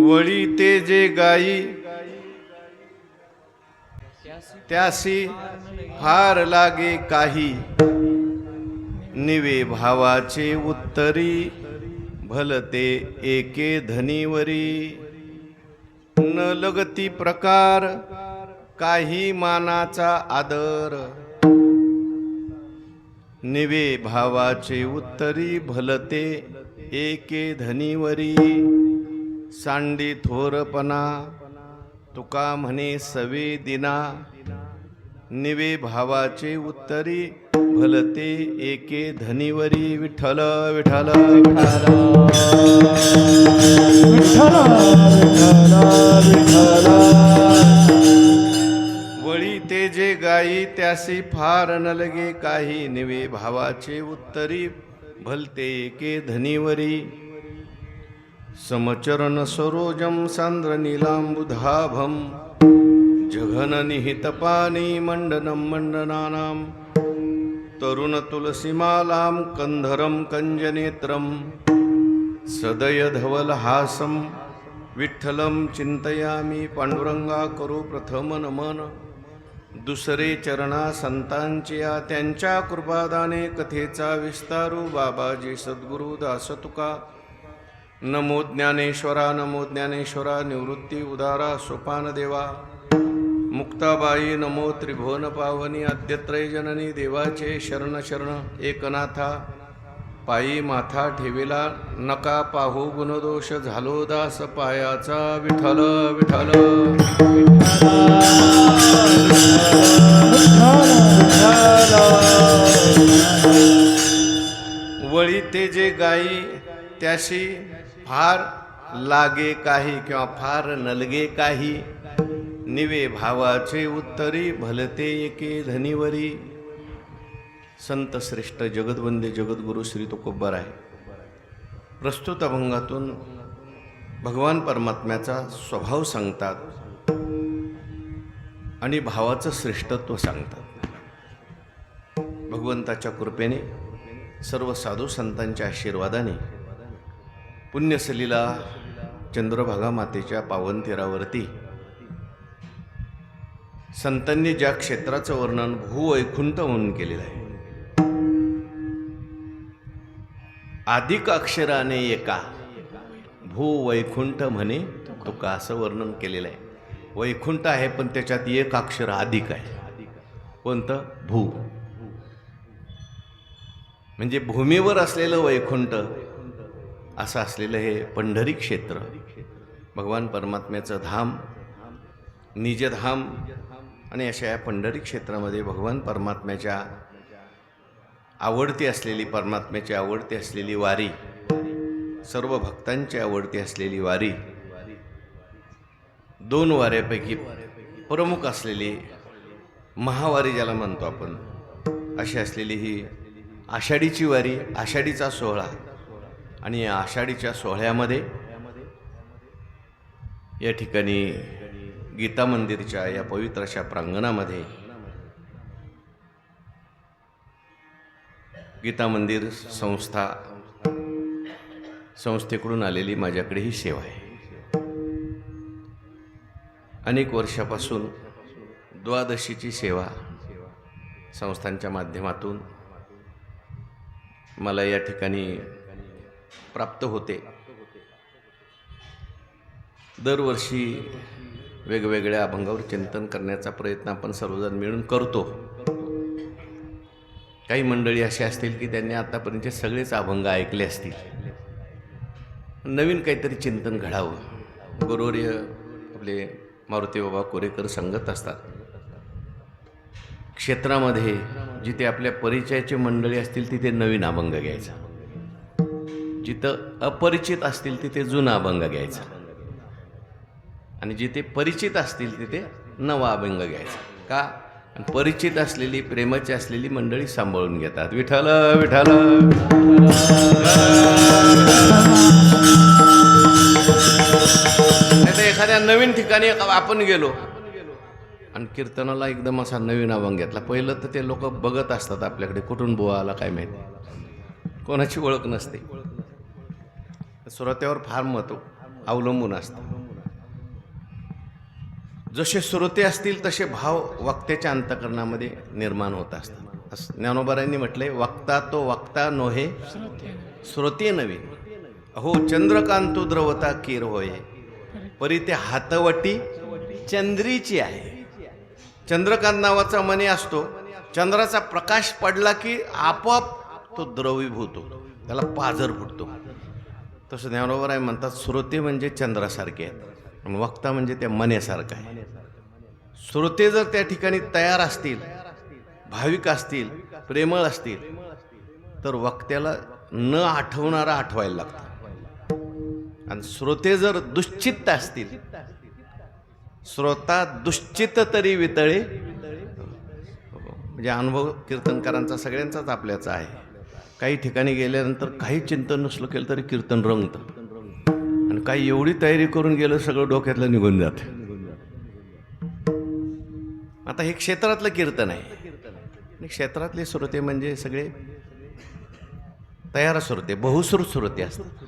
वळी ते जे गाई त्यासी फार लागे काही, निवे भावाचे उत्तरी भलते एके धनीवरी. न लगती प्रकार काही मानाचा आदर, निवे भावाचे उत्तरी भलते एके धनीवरी. सांडी थोरपणा तुका म्हणे सवे दिना, निवे भावाचे उत्तरी भलते एके धनीवरी. विठ्ठल विठ्ठल विठ्ठल विठ्ठल विठ्ठल. वळी ते जे गाई त्यासी फार न लगे काही, निवे भावाचे उत्तरी भलते एके धनीवरी. समचरण सरोजम सांद्र नीलांबुधाभम, जघन निहित पानी मंडनम मंडनानाम. तरुण तुलसीमालां कंधरम कंजनेत्रम, सदय धवल हासम विठ्ठलम चिंतयामी. पांडुरंगा करू प्रथम नमन, दुसरे चरणा संतांच्या त्यांच्या कृपादाने कथेचा विस्तारू. बाबाजी सद्गुरु दास तुका. नमो ज्ञानेश्वरा नमो ज्ञानेश्वरा. निवृत्ती उदारा सोपान देवा. मुक्ताबाई नमो त्रिभुवन पावनी. आद्यत्रय जननी देवाचे शरण शरण एकनाथा. पायी माथा ठेविला नका पाहू गुणदोष, झालो दास पायाचा. विठ्ठल विठ्ठल. वळी ते जे गाई त्याशी फार लागे काही किंवा फार नलगे काही, निवे भावाचे उत्तरी भलते एके धनीवरी. संत श्रेष्ठ जगदवंदे जगद्गुरु श्री तुकोबाराय प्रस्तुत अभंगातून भगवान परमात्म्याचा स्वभाव सांगतात आणि भावाचं श्रेष्ठत्व सांगतात. भगवंताच्या कृपेने सर्व साधू संतांच्या आशीर्वादाने पुण्यसलीला चंद्रभागा मातेच्या पावन तीरावरती संतांनी ज्या क्षेत्राचं वर्णन भूवैकुंठ म्हणून केलेलं आहे, अधिक अक्षराने एका भूवैकुंठ म्हणे तुका असं वर्णन केलेलं आहे. वैकुंठ आहे पण त्याच्यात एक अक्षर अधिक आहे. कोणतं? भू. म्हणजे भूमीवर असलेलं वैकुंठ असं असलेलं हे पंढरी क्षेत्र भगवान परमात्म्याचं धाम, निजधाम. आणि अशा या पंढरी क्षेत्रामध्ये भगवान परमात्म्याच्या आवडती असलेली, परमात्म्याची आवडती असलेली वारी, सर्व भक्तांची आवडती असलेली वारी, दोन वाऱ्यापैकी प्रमुख असलेली महावारी ज्याला म्हणतो आपण, अशी असलेली ही आषाढीची वारी, आषाढीचा सोहळा. आणि या आषाढीच्या सोहळ्यामध्ये या ठिकाणी गीता मंदिरच्या या पवित्र अशा प्रांगणामध्ये गीता मंदिर संस्थेकडून आलेली माझ्याकडे ही सेवा आहे. अनेक वर्षापासून द्वादशीची सेवा संस्थांच्या माध्यमातून मला या ठिकाणी प्राप्त होते. दरवर्षी वेगवेगळ्या अभंगावर चिंतन करण्याचा प्रयत्न आपण सर्वजण मिळून करतो. काही मंडळी अशी असतील की त्यांनी आतापर्यंत सगळेच अभंग ऐकले असतील. नवीन काहीतरी चिंतन घडावं. गुरुवर्य आपले मारुती बाबा कोरेकर सांगत असतात, क्षेत्रामध्ये जिथे आपल्या परिचयाची मंडळी असतील तिथे नवीन अभंग घ्यायचा, जिथं अपरिचित असतील तिथे जुना अभंग घ्यायचा, आणि जिथे परिचित असतील तिथे नवा अभंग घ्यायचा. का? परिचित असलेली, प्रेमाची असलेली मंडळी सांभाळून घेतात. विठ्ठल विठ्ठल. नाही एखाद्या नवीन ठिकाणी आपण गेलो आणि कीर्तनाला एकदम असा नवीन अभंग घेतला, पहिलं तर ते लोक बघत असतात आपल्याकडे, कुठून बुवा आला काय माहिती, कोणाची ओळख नसते. श्रोत्यावर फार महत्त्व अवलंबून असतं. जसे श्रोते असतील तसे भाव वक्त्याच्या अंतःकरणामध्ये निर्माण होत असतात. असं ज्ञानोबारांनी म्हटलंय, वक्ता तो वक्ता नोहे श्रोते नवे, अहो चंद्रकांतो द्रवता कीर होय, परी ते हातवटी चंद्रीची आहे. चंद्रकांत नावाचा मणी असतो, चंद्राचा प्रकाश पडला की आपोआप तो द्रवीभूत होतो, त्याला पाझर फुटतो. तसं ज्ञानोबराय म्हणतात, श्रोते म्हणजे चंद्रासारखे आहेत आणि वक्ता म्हणजे त्या मण्यासारखं आहे. श्रोते जर त्या ठिकाणी तयार असतील, भाविक असतील, प्रेमळ असतील, तर वक्त्याला न आठवणारा आठवायला लागतं. आणि श्रोते जर दुश्चित्त असतील, श्रोता दुश्चित्त तरी वितळे, म्हणजे अनुभव कीर्तनकारांचा सगळ्यांचाच आपल्याचा आहे. काही ठिकाणी गेल्यानंतर काही चिंतन नसलं केलं तरी कीर्तन रंगतं, आणि काही एवढी तयारी करून गेलं सगळं डोक्यातलं निघून जातं. आता हे क्षेत्रातलं कीर्तन आहे. क्षेत्रातले श्रोते म्हणजे सगळे तयार श्रोते, बहुश्रुत श्रोते असतात.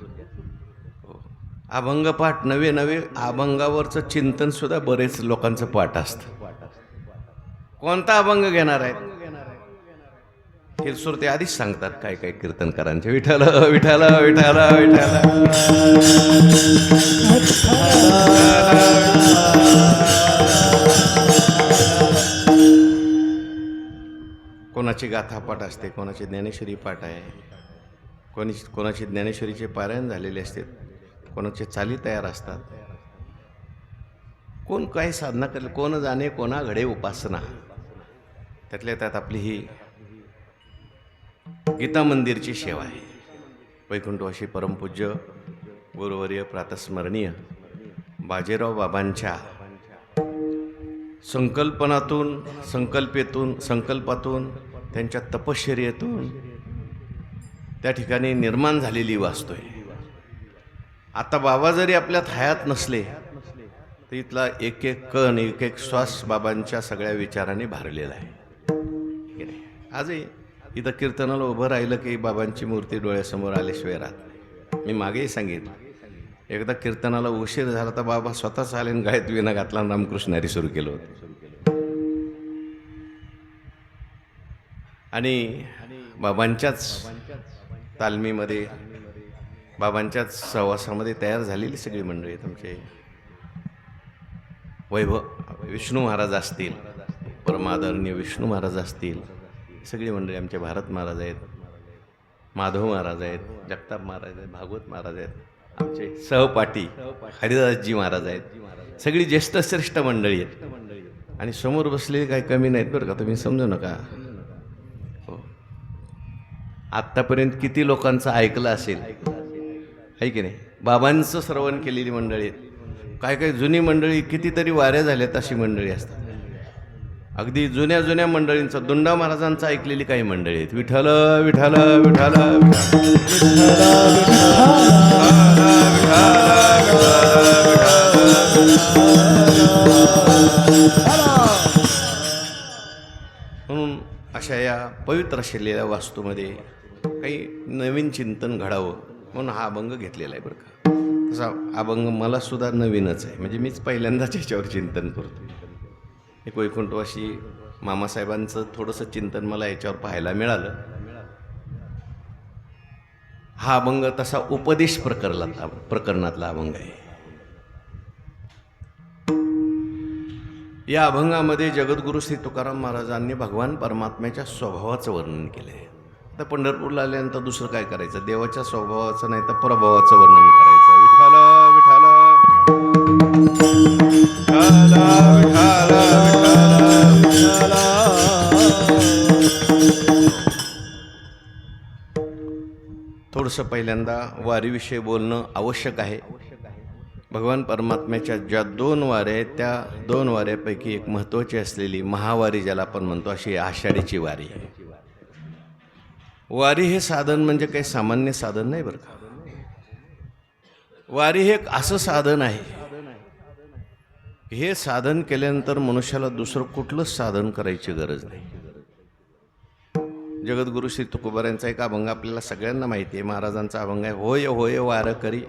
अभंग पाठ नवे नवे, अभंगावरचं चिंतन सुद्धा बरेच लोकांचं पाठ असतं. कोणता अभंग घेणार आहेत हे श्रोते आधीच सांगतात. काय काय कीर्तनकारांचे विठ्ठल विठ्ठल विठ्ठल विठ्ठल, कोणाची गाथा पाठ असते, कोणाची ज्ञानेश्वरी पाठ आहे, कोणाची ज्ञानेश्वरीचे पारायण झालेले असते, कोणाचे चाली तयार असतात. कोण काय साधना करेल, कोण जाणे कोणा घडे उपासना. त्यातल्या त्यात आपली ही गीता मंदिरची सेवा आहे. वैकुंठवासी परमपूज्य गुरुवर्य प्रातस्मरणीय बाजीराव बाबांच्या संकल्पातून त्यांच्या तपश्चर्येतून त्या ठिकाणी निर्माण झालेली वास्तू आहे. आता बाबा जरी आपल्यात हयात नसले तर इथला एक एक कण, एक एक श्वास बाबांच्या सगळ्या विचारांनी भारलेला आहे. आजही इथं कीर्तनाला उभं राहिलं की बाबांची मूर्ती डोळ्यासमोर आल्याशिवाय राहत नाही. मी मागेही सांगितलं, एकदा कीर्तनाला उशीर झाला तर बाबा स्वतःच आले आणि गायत विना घातला, रामकृष्णारी सुरू केलं होतं. आणि बाबांच्याच तालमीमध्ये, बाबांच्याच सहवासामध्ये तयार झालेली सगळी मंडळी आहेत. आमचे वैभव विष्णू महाराज असतील, परमादरणीय विष्णू महाराज असतील, सगळी मंडळी, आमचे भारत महाराज आहेत, माधव महाराज आहेत, जगताप महाराज आहेत, भागवत महाराज आहेत, आमचे सहपाठी हरिदासजी महाराज आहेत. सगळी ज्येष्ठ श्रेष्ठ मंडळी आहेत. आणि समोर बसलेले काही कमी नाहीत बरं का, तुम्ही समजू नका. हो, आत्तापर्यंत किती लोकांचं ऐकलं असेल, आहे की नाही? बाबांचं श्रवण केलेली मंडळी आहेत. काय काय जुनी मंडळी, कितीतरी वाऱ्या झाल्यात अशी मंडळी असतात. अगदी जुन्या जुन्या मंडळींचा, दुंडा महाराजांचा ऐकलेली काही मंडळी आहेत. विठ्ठल विठ्ठल विठ्ठल म्हणून अशा या पवित्र असलेल्या वास्तूमध्ये काही नवीन चिंतन घडावं म्हणून हा अभंग घेतलेला आहे बरं का. तसा अभंग मला सुद्धा नवीनच आहे, म्हणजे मीच पहिल्यांदाच याच्यावर चिंतन करतो. एक वैकुंठवासी मामासाहेबांचं थोडंसं चिंतन मला याच्यावर पाहायला मिळालं. हा अभंग तसा उपदेश प्रकरणातला अभंग आहे. या अभंगामध्ये जगद्गुरु श्री तुकाराम महाराजांनी भगवान परमात्म्याच्या स्वभावाचं वर्णन केलं आहे. तर पंढरपूरला आल्यानंतर दुसरं काय करायचं, देवाच्या स्वभावाचं नाही तर प्रभावाचं वर्णन करायचं. विठ्ठल थोडंसं पहिल्यांदा वारीविषयी बोलणं आवश्यक आहे. भगवान परमात्म्याच्या ज्या 2 वाऱ्या आहेत, त्या 2 वाऱ्यापैकी एक महत्त्वाची असलेली महावारी ज्याला आपण म्हणतो, अशी आषाढीची वारी आहे. वारी हे साधन म्हणजे काही सामान्य साधन नाही बरं का. वारी हे एक असं साधन आहे, हे साधन केल्यानंतर मनुष्याला दुसरं कुठलंच साधन करायची गरज नाही. जगद्गुरु श्री तुकोबारायांचा एक अभंग आपल्याला सगळ्यांना माहिती आहे, महाराजांचा अभंग आहे. होय होय वार करी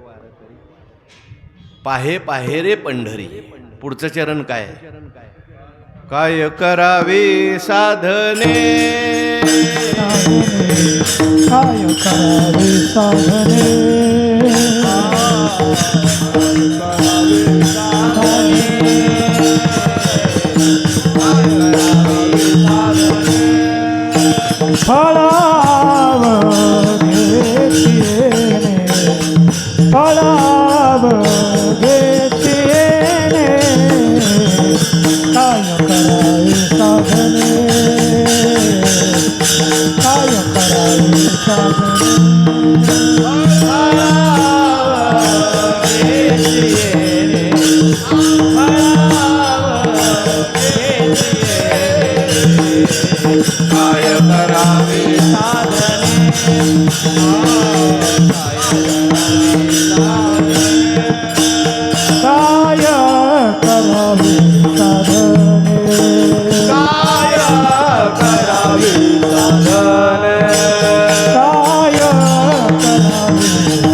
पाहे पाहे रे पंढरी. पुढचं चरण काय आहे? काय करावे साधने, काय करावे साधने, फळाव घेतियेने, फळाव घेतियेने, काय करावे साधने, काय करावे साधने, काय करावे काय करावे साधने, काय करावे साधने, काय करावे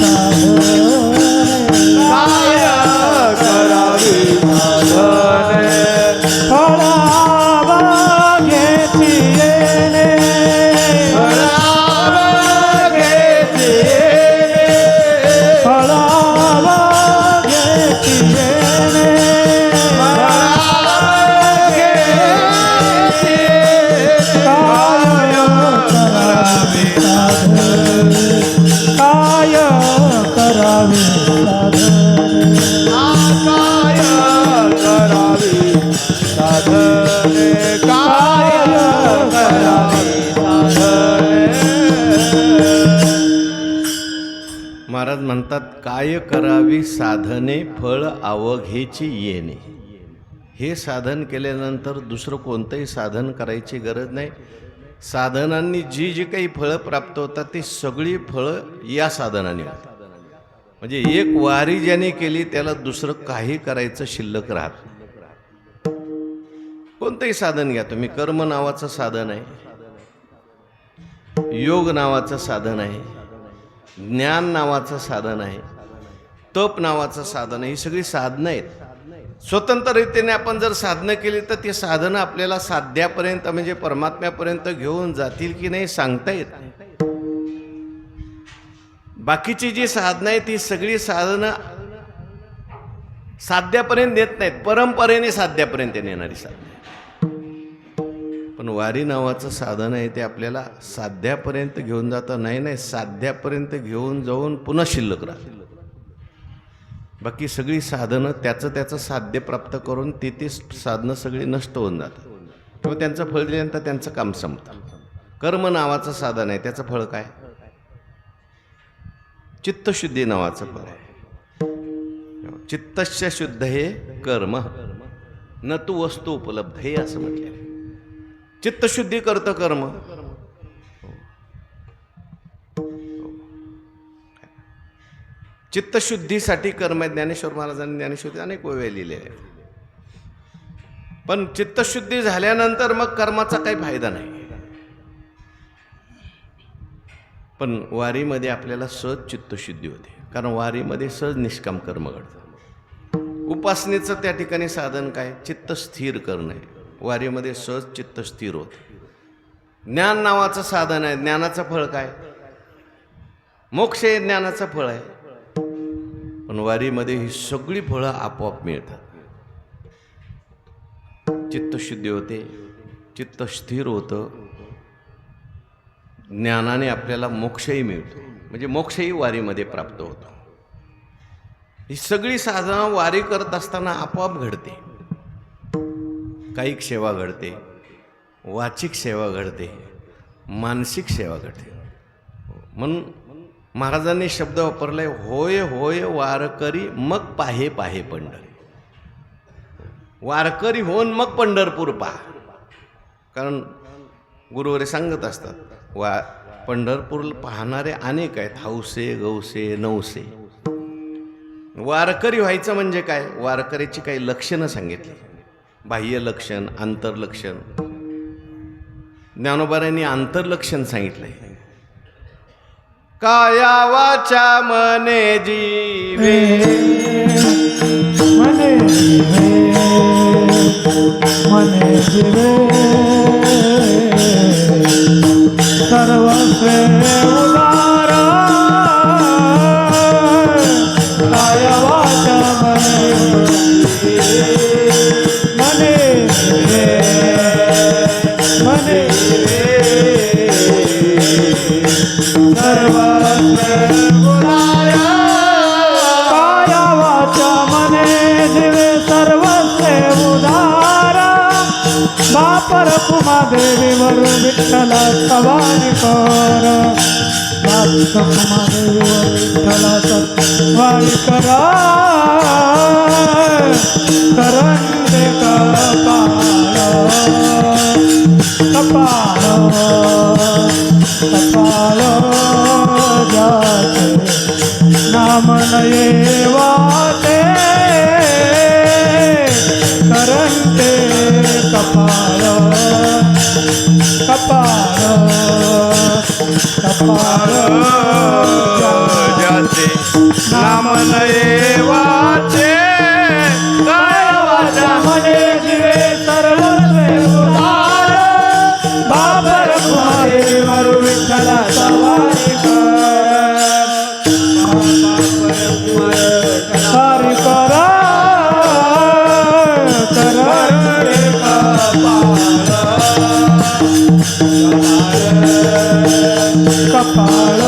साधने, काय करावे साधने, फळावा घेतियेने, फळावा घेतियेने, फळावा घेतियेने, काय करावे साधने, काय करावे महाराज म्हणतात काय करावी साधने फळ अवघेची येणे. हे साधन केल्यानंतर दुसरं कोणतंही साधन करायची गरज नाही. साधनांनी जी जी काही फळं प्राप्त होतात ती सगळी फळं या साधनाने होतात. म्हणजे एक वारी ज्याने केली त्याला दुसरं काही करायचं शिल्लक राहत नाही. कोणतंही साधन घ्या तुम्ही. कर्म नावाचं साधन आहे, योग नावाचं साधन आहे, ज्ञान नावाचं साधन आहे, तप नावाचं साधन आहे. ही सगळी साधनं आहेत. स्वतंत्ररित्याने आपण जर साधनं केली तर ती साधनं आपल्याला साध्यापर्यंत म्हणजे परमात्म्यापर्यंत घेऊन जातील की नाही सांगता येत नाही. बाकीची जी साधनं आहे ती सगळी साधनं साध्यापर्यंत नेत नाहीत, परंपरेने साध्यापर्यंत नेणारी साधनं. पण वारी नावाचं साधन आहे ते आपल्याला साध्यापर्यंत घेऊन जातं. नाही, साध्यापर्यंत घेऊन जाऊन पुन्हा शिल्लक राहतं. बाकी सगळी साधनं त्याचं साध्य प्राप्त करून ते साधनं सगळी नष्ट होऊन जातात किंवा त्यांचं फळ दिल्यानंतर त्यांचं काम संपतं. कर्म नावाचं साधन आहे, त्याचं फळ काय? चित्तशुद्धी नावाचं फळ आहे. चित्तस्य शुद्ध हे कर्म न तू वस्तू उपलब्ध हे असं म्हटलं आहे. चित्तशुद्धी करतं कर्म. चित्तशुद्धीसाठी कर्म. ज्ञानेश्वर महाराजांनी ज्ञानेश्वरी अनेक वेळा लिहिलेले आहे. पण चित्तशुद्धी झाल्यानंतर मग कर्माचा काही फायदा नाही. पण वारीमध्ये आपल्याला सहज चित्तशुद्धी होते, कारण वारीमध्ये सहज निष्काम कर्म घडतं. उपासनेचं त्या ठिकाणी साधन काय? चित्त स्थिर करणे. वारीमध्ये सहज चित्त स्थिर होतं. ज्ञान नावाचं साधन आहे. ज्ञानाचं फळ काय? मोक्ष हे ज्ञानाचं फळ आहे. पण वारीमध्ये ही सगळी फळं आपोआप मिळतात. चित्तशुद्धी होते, चित्त स्थिर होतं, ज्ञानाने आपल्याला मोक्षही मिळतो, म्हणजे मोक्षही वारीमध्ये प्राप्त होतो. ही सगळी साधना वारी करत असताना आपोआप घडते. कायिक सेवा घडते, वाचिक सेवा घडते, मानसिक सेवा घडते. म्हणून महाराजांनी शब्द वापरलाय, होय होय वारकरी मग पाहे पाहे पंढरी. वारकरी होऊन मग पंढरपूर पहा. कारण गुरुवारी सांगत असतात पंढरपूर पाहणारे अनेक आहेत, हौसे गौसे नवसे. वारकरी व्हायचं म्हणजे काय? वारकरीची काही लक्षणं सांगितली. बाह्य लक्षण, आंतरलक्षण. ज्ञानोबारांनी आंतरलक्षण सांगितलंय. काया वाचा मने जीवे मने जीवे मने जीवे सर्वस्व उदार काय वाचा मने जीवे मने सर्वस्व उदार काय वाचा मने जीवे सर्वस्व उदार बापर कुमा देवी वर विठ्ठला सवारी कर बाप कुमा देवी वर विठ्ठला सवारी करा करंदे कपाळ कपाळ कपाळ जाते नाम नये वाते करंदे कपाळ कपाळ कपाळ जाते नाम नये वाचे काय वाचा मने जीवे सर्वस्व उदार बाबर कुमारे मरु विठ्ठला सवारी सारी करा करंदे कपाळ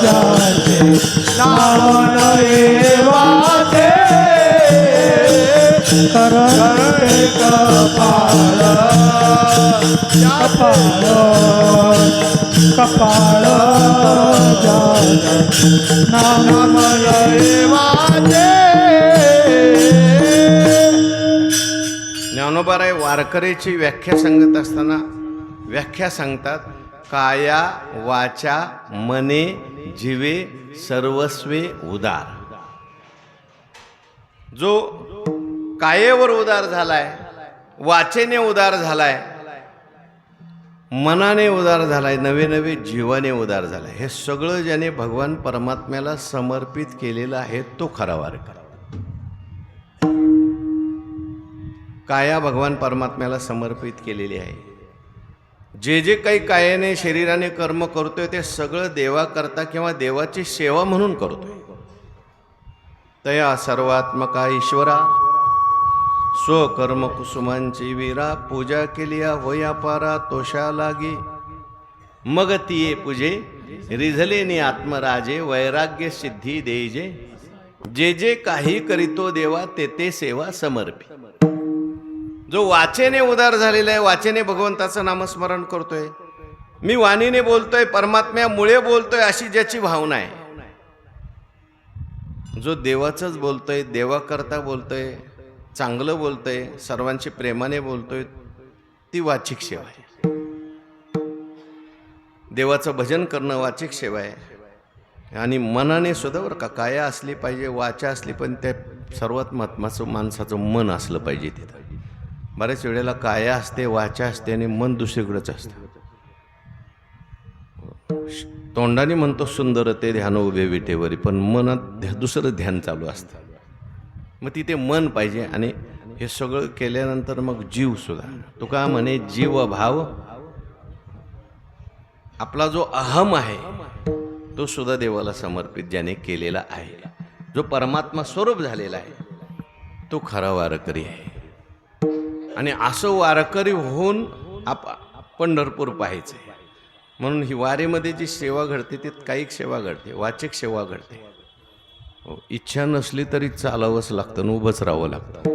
जाते नाम नये वाचे करंदे कपाळ कपाळ कपाळ जाते नाम नये वाचे ज्ञानोबाराय वारकरीची व्याख्या सांगत असताना व्याख्या सांगतात काया वाचा मने जीवे सर्वस्वे उदार. जो कायेवर उदार झालाय, वाचेने उदार झालाय, मनाने उदार झालाय, नवे नवे जीवाने उदार झालाय, हे सगळं ज्याने भगवान परमात्म्याला समर्पित केलेलं आहे तो खरा वारकरी. काया भगवान परमात्म्याला समर्पित केलेली आहे. जे जे काही कायाने शरीराने कर्म करतोय ते सगळं देवाकरता किंवा देवाची सेवा म्हणून करतोय. तया सर्वात्मका ईश्वरा स्वकर्म कुसुमांची वीरा पूजा केलिया होया पारा तोषा लागे मग तिये पूजे रिझलेनी आत्मराजे वैराग्य सिद्धी देजे जे जे काही करीतो देवा ते ते सेवा समर्पी. जो वाचेने उदार झालेला आहे, वाचेने भगवंताचं नामस्मरण करतोय, मी वाणीने बोलतोय, परमात्म्यामुळे बोलतोय अशी ज्याची भावना आहे, जो देवाचंच बोलतोय, देवाकरता बोलतोय, चांगलं बोलतोय, सर्वांची प्रेमाने बोलतोय, ती वाचिक सेवा आहे. देवाचं भजन करणं वाचिक सेवा आहे. आणि मनाने सुद्धा बरं का, काया असली पाहिजे, वाचा असली, पण त्या सर्वात महत्त्वाचं माणसाचं मन असलं पाहिजे. तिथं बऱ्याच वेळेला काया असते, वाचा असते आणि मन दुसरीकडेच असतं. तोंडाने म्हणतो सुंदर ते ध्यान उभे विटेवरी, पण मनात दुसरं ध्यान चालू असतं. मग तिथे मन पाहिजे. आणि हे सगळं केल्यानंतर मग जीव सुद्धा, तुका म्हणे जीव भाव, आपला जो अहम आहे तो सुद्धा देवाला समर्पित ज्याने केलेला आहे, जो परमात्मा स्वरूप झालेला आहे, तो खरा वारकरी आहे. आणि असं वारकरी होऊन पंढरपूर पाहायचं. म्हणून ही वारीमध्ये जी सेवा घडते ती कायिक सेवा घडते, वाचिक सेवा घडते. इच्छा नसली तरी चालावंच लागतं, उभंच राहावं लागतं.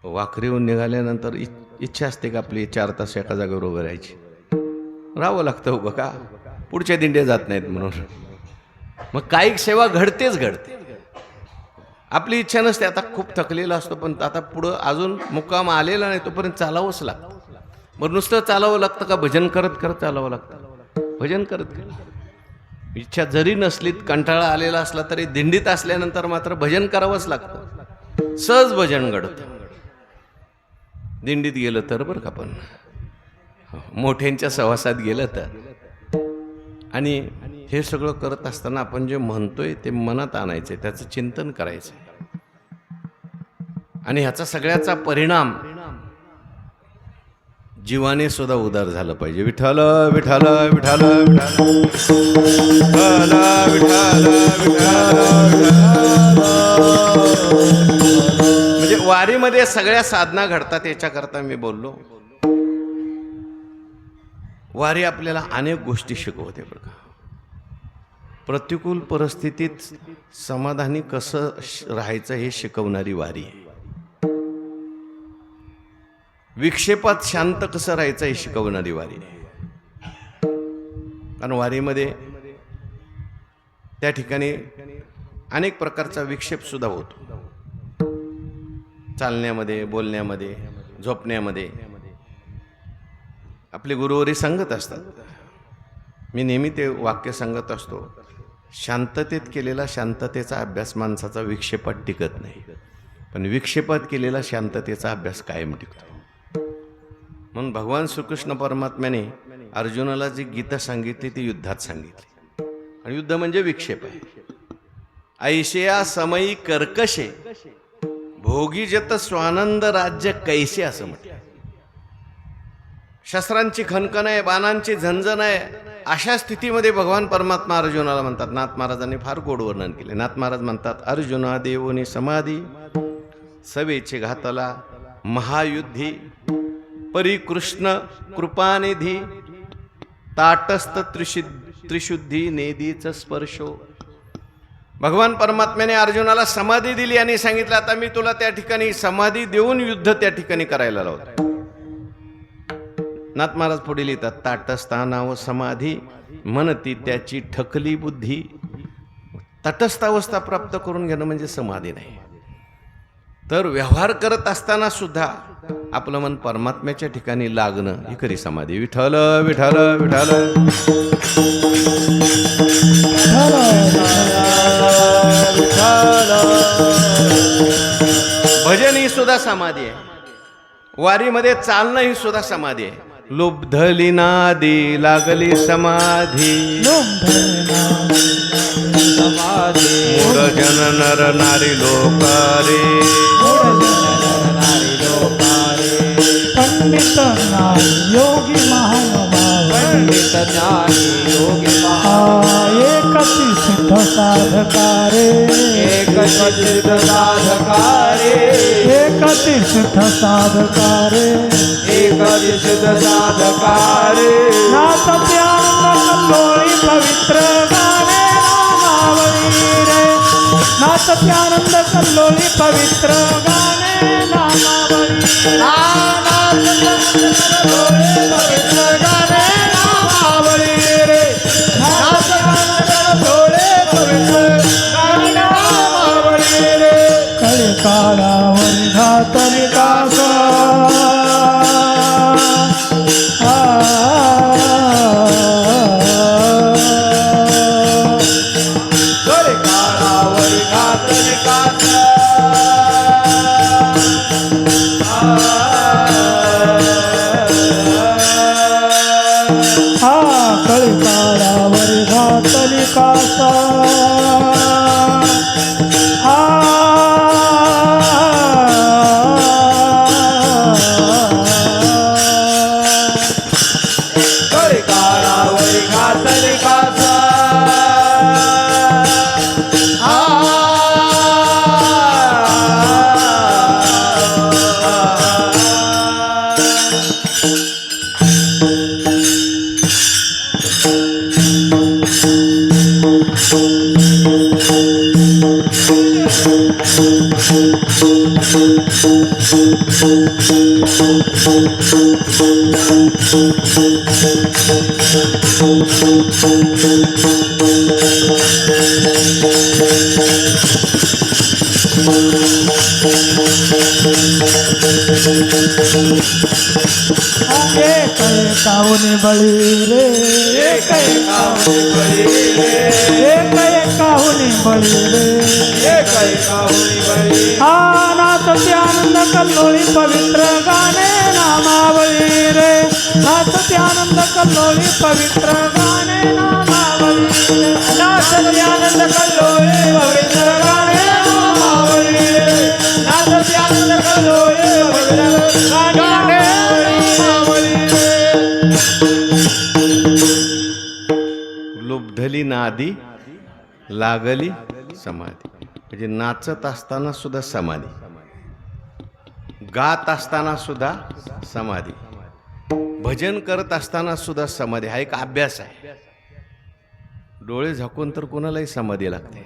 वाखरीहून निघाल्यानंतर इच्छा असते का आपली 4 तास एका जागेवर उभं राहायची, राहावं लागतं उभं का, पुढच्या दिंड्या जात नाहीत म्हणून. मग कायिक सेवा घडतेच घडते. आपली इच्छा नसते, आता खूप थकलेला असतो, पण आता पुढं अजून मुक्काम आलेला नाही तोपर्यंत चालावंच लागतं. मग नुसतं चालावं लागतं का, भजन करत करत चालावं लागतं, भजन करत करत. इच्छा जरी नसली, कंटाळा आलेला असला तरी दिंडीत असल्यानंतर मात्र भजन करावंच लागतं. सहज भजन घडतं दिंडीत गेलं तर, बरं का, पण मोठ्यांच्या सहवासात गेलं तर. आणि हे सगळं करत असताना आपण जे म्हणतोय ते मनात आणायचं, त्याचं चिंतन करायचं. आणि ह्याचा सगळ्याचा परिणाम जीवाने सुद्धा उदार झालं पाहिजे. विठ्ठल विठ्ठल विठ्ठल विठ्ठल विठ्ठल म्हणजे वारीमध्ये सगळ्या साधना घडतात. याच्याकरता मी बोललो. वारी आपल्याला अनेक गोष्टी शिकवते बरं का. प्रतिकूल परिस्थितीत समाधानी कसं राहायचं हे शिकवणारी वारी आहे. विक्षेपात शांत कसं राहायचं हे शिकवणारी वारी आहे. कारण वारीमध्ये त्या ठिकाणी अनेक प्रकारचा विक्षेप सुद्धा होतो. चालण्यामध्ये, बोलण्यामध्ये, झोपण्यामध्ये आपले गुरुवरी सांगत असतात. मी नेहमी ते वाक्य सांगत असतो. शांततेत केलेला शांततेचा अभ्यास माणसाचा विक्षेपात टिकत नाही, पण विक्षेपात केलेला शांततेचा अभ्यास कायम टिकतो. म्हणून भगवान श्रीकृष्ण परमात्म्याने अर्जुनाला जी गीता सांगितली ती युद्धात सांगितली. आणि युद्ध म्हणजे विक्षेप आहे. ऐशया समयी कर्कशे भोगी जत स्वानंद राज्य कैसे असं म्हटलं. शस्त्रांची खणखण आहे, बाणांची झंझण आहे. अशा स्थितीमध्ये भगवान परमात्मा अर्जुनाला म्हणतात. नाथ महाराजांनी फार गोड वर्णन केले. नाथ महाराज म्हणतात, अर्जुना देवोनी समाधी सवेचे घातला महायुद्धी परिकृष्ण कृपानिधी ताटस्थ त्रिशुद्धी नेदीच स्पर्शो. भगवान परमात्म्याने अर्जुनाला समाधी दिली आणि सांगितलं, आता मी तुला त्या ठिकाणी समाधी देऊन युद्ध त्या ठिकाणी करायला लावतो. नाथ महाराज पुढे लिहितात, ताटस्थानाव समाधी म्हणती त्याची ठकली बुद्धी. तटस्थ अवस्था प्राप्त करून घेणं म्हणजे समाधी नाही. तर व्यवहार करत असताना सुद्धा आपलं मन परमात्म्याच्या ठिकाणी लागणं ही खरी समाधी. विठ्ठल विठ्ठल विठ्ठल भजन ही सुद्धा समाधी आहे. वारीमध्ये चालणं ही सुद्धा समाधी आहे. लुब्धली नादी लागली समाधी मूढ जन नर नारी लोकारे पंडित ज्ञानी योगी महानुभाव पंडित ज्ञानी योगी एकति सिद्ध साधकारे एकति सिद्ध साधकारे एकति सिद्ध साधकारे एकति सिद्ध साधकारे नाथ त्यानंद कल्लोळी पवित्र गाणे नामावली रे. नाथ त्यानंद कल्लोळी पवित्र गाणे नामावली. काळावर घातली कासा काळावर घातली कासा काळावर घातली कासा काहुनी बळी रे काहुनी बळी रे काहुनी बळी रे काहुनी बळी. हा नाथ त्यानंद कल्लोळी पवित्र गाणे नामावली रे. नाथ त्यानंद कल्लोळी पवित्र गाणे नामावली रे. नाथ त्यानंद कल्लोळी पवित्र गाणे नामावली रे. नाथ त्यानंद नादी लागली समाधी. म्हणजे नाचत असताना सुद्धा समाधी, गात असताना सुद्धा समाधी, भजन करत असताना सुद्धा समाधी. हा एक अभ्यास आहे. डोळे झाकून तर कोणालाही समाधी लागते.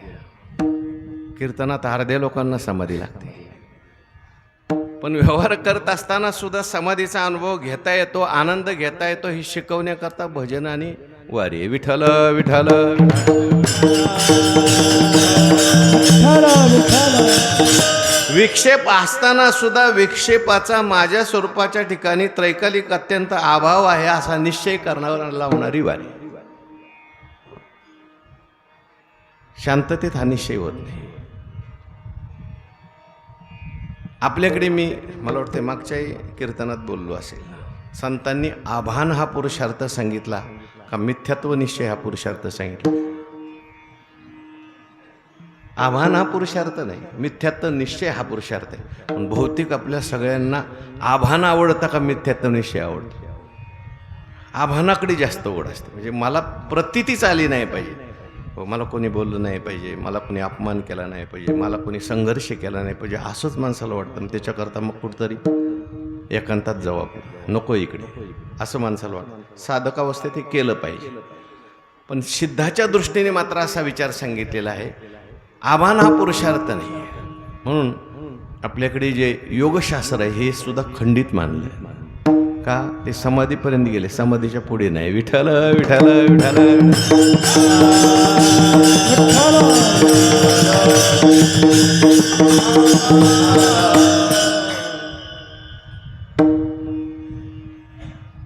कीर्तनात अर्ध्या लोकांना समाधी लागते. पण व्यवहार करत असताना सुद्धा समाधीचा अनुभव घेता येतो, आनंद घेता येतो. ही शिकवण्याकरता भजन आणि वारी आहे. विठ्ठल विठ्ठल विक्षेप असताना सुद्धा विक्षेपाचा माझ्या स्वरूपाच्या ठिकाणी त्रैकालिक अत्यंत अभाव आहे असा निश्चय करण्यावर लावणारी वारी. शांततेत हा निश्चय होत नाही. आपल्याकडे मला वाटतं मागच्याही कीर्तनात बोललो असेल, संतांनी आभान हा पुरुषार्थ सांगितला का मिथ्यात्व निश्चय हा पुरुषार्थ सांगितला? आभान हा पुरुषार्थ नाही, मिथ्यात्व निश्चय हा पुरुषार्थ आहे. पण भौतिक आपल्या सगळ्यांना आभान आवडतं का मिथ्यात्व निश्चय आवडतं? आभानाकडे जास्त ओढ असते. म्हणजे मला प्रतीतीच आली नाही पाहिजे, मला कोणी बोललं नाही पाहिजे, मला कोणी अपमान केला नाही पाहिजे, मला कोणी संघर्ष केला नाही पाहिजे, असंच माणसाला वाटतं. त्याच्याकरता मग कुठंतरी एकांतात जबाब नको इकडे, असं माणसाला वाटतं. साधकावस्थेत हे केलं पाहिजे. पण सिद्धाच्या दृष्टीने मात्र असा विचार सांगितलेला आहे, आभान हा पुरुषार्थ नाही. म्हणून आपल्याकडे जे योगशास्त्र आहे हे सुद्धा खंडित मानलं आहे. का? ते समाधीपर्यंत गेले, समाधीच्या पुढे नाही. विठ्ठल विठ्ठल विठ्ठल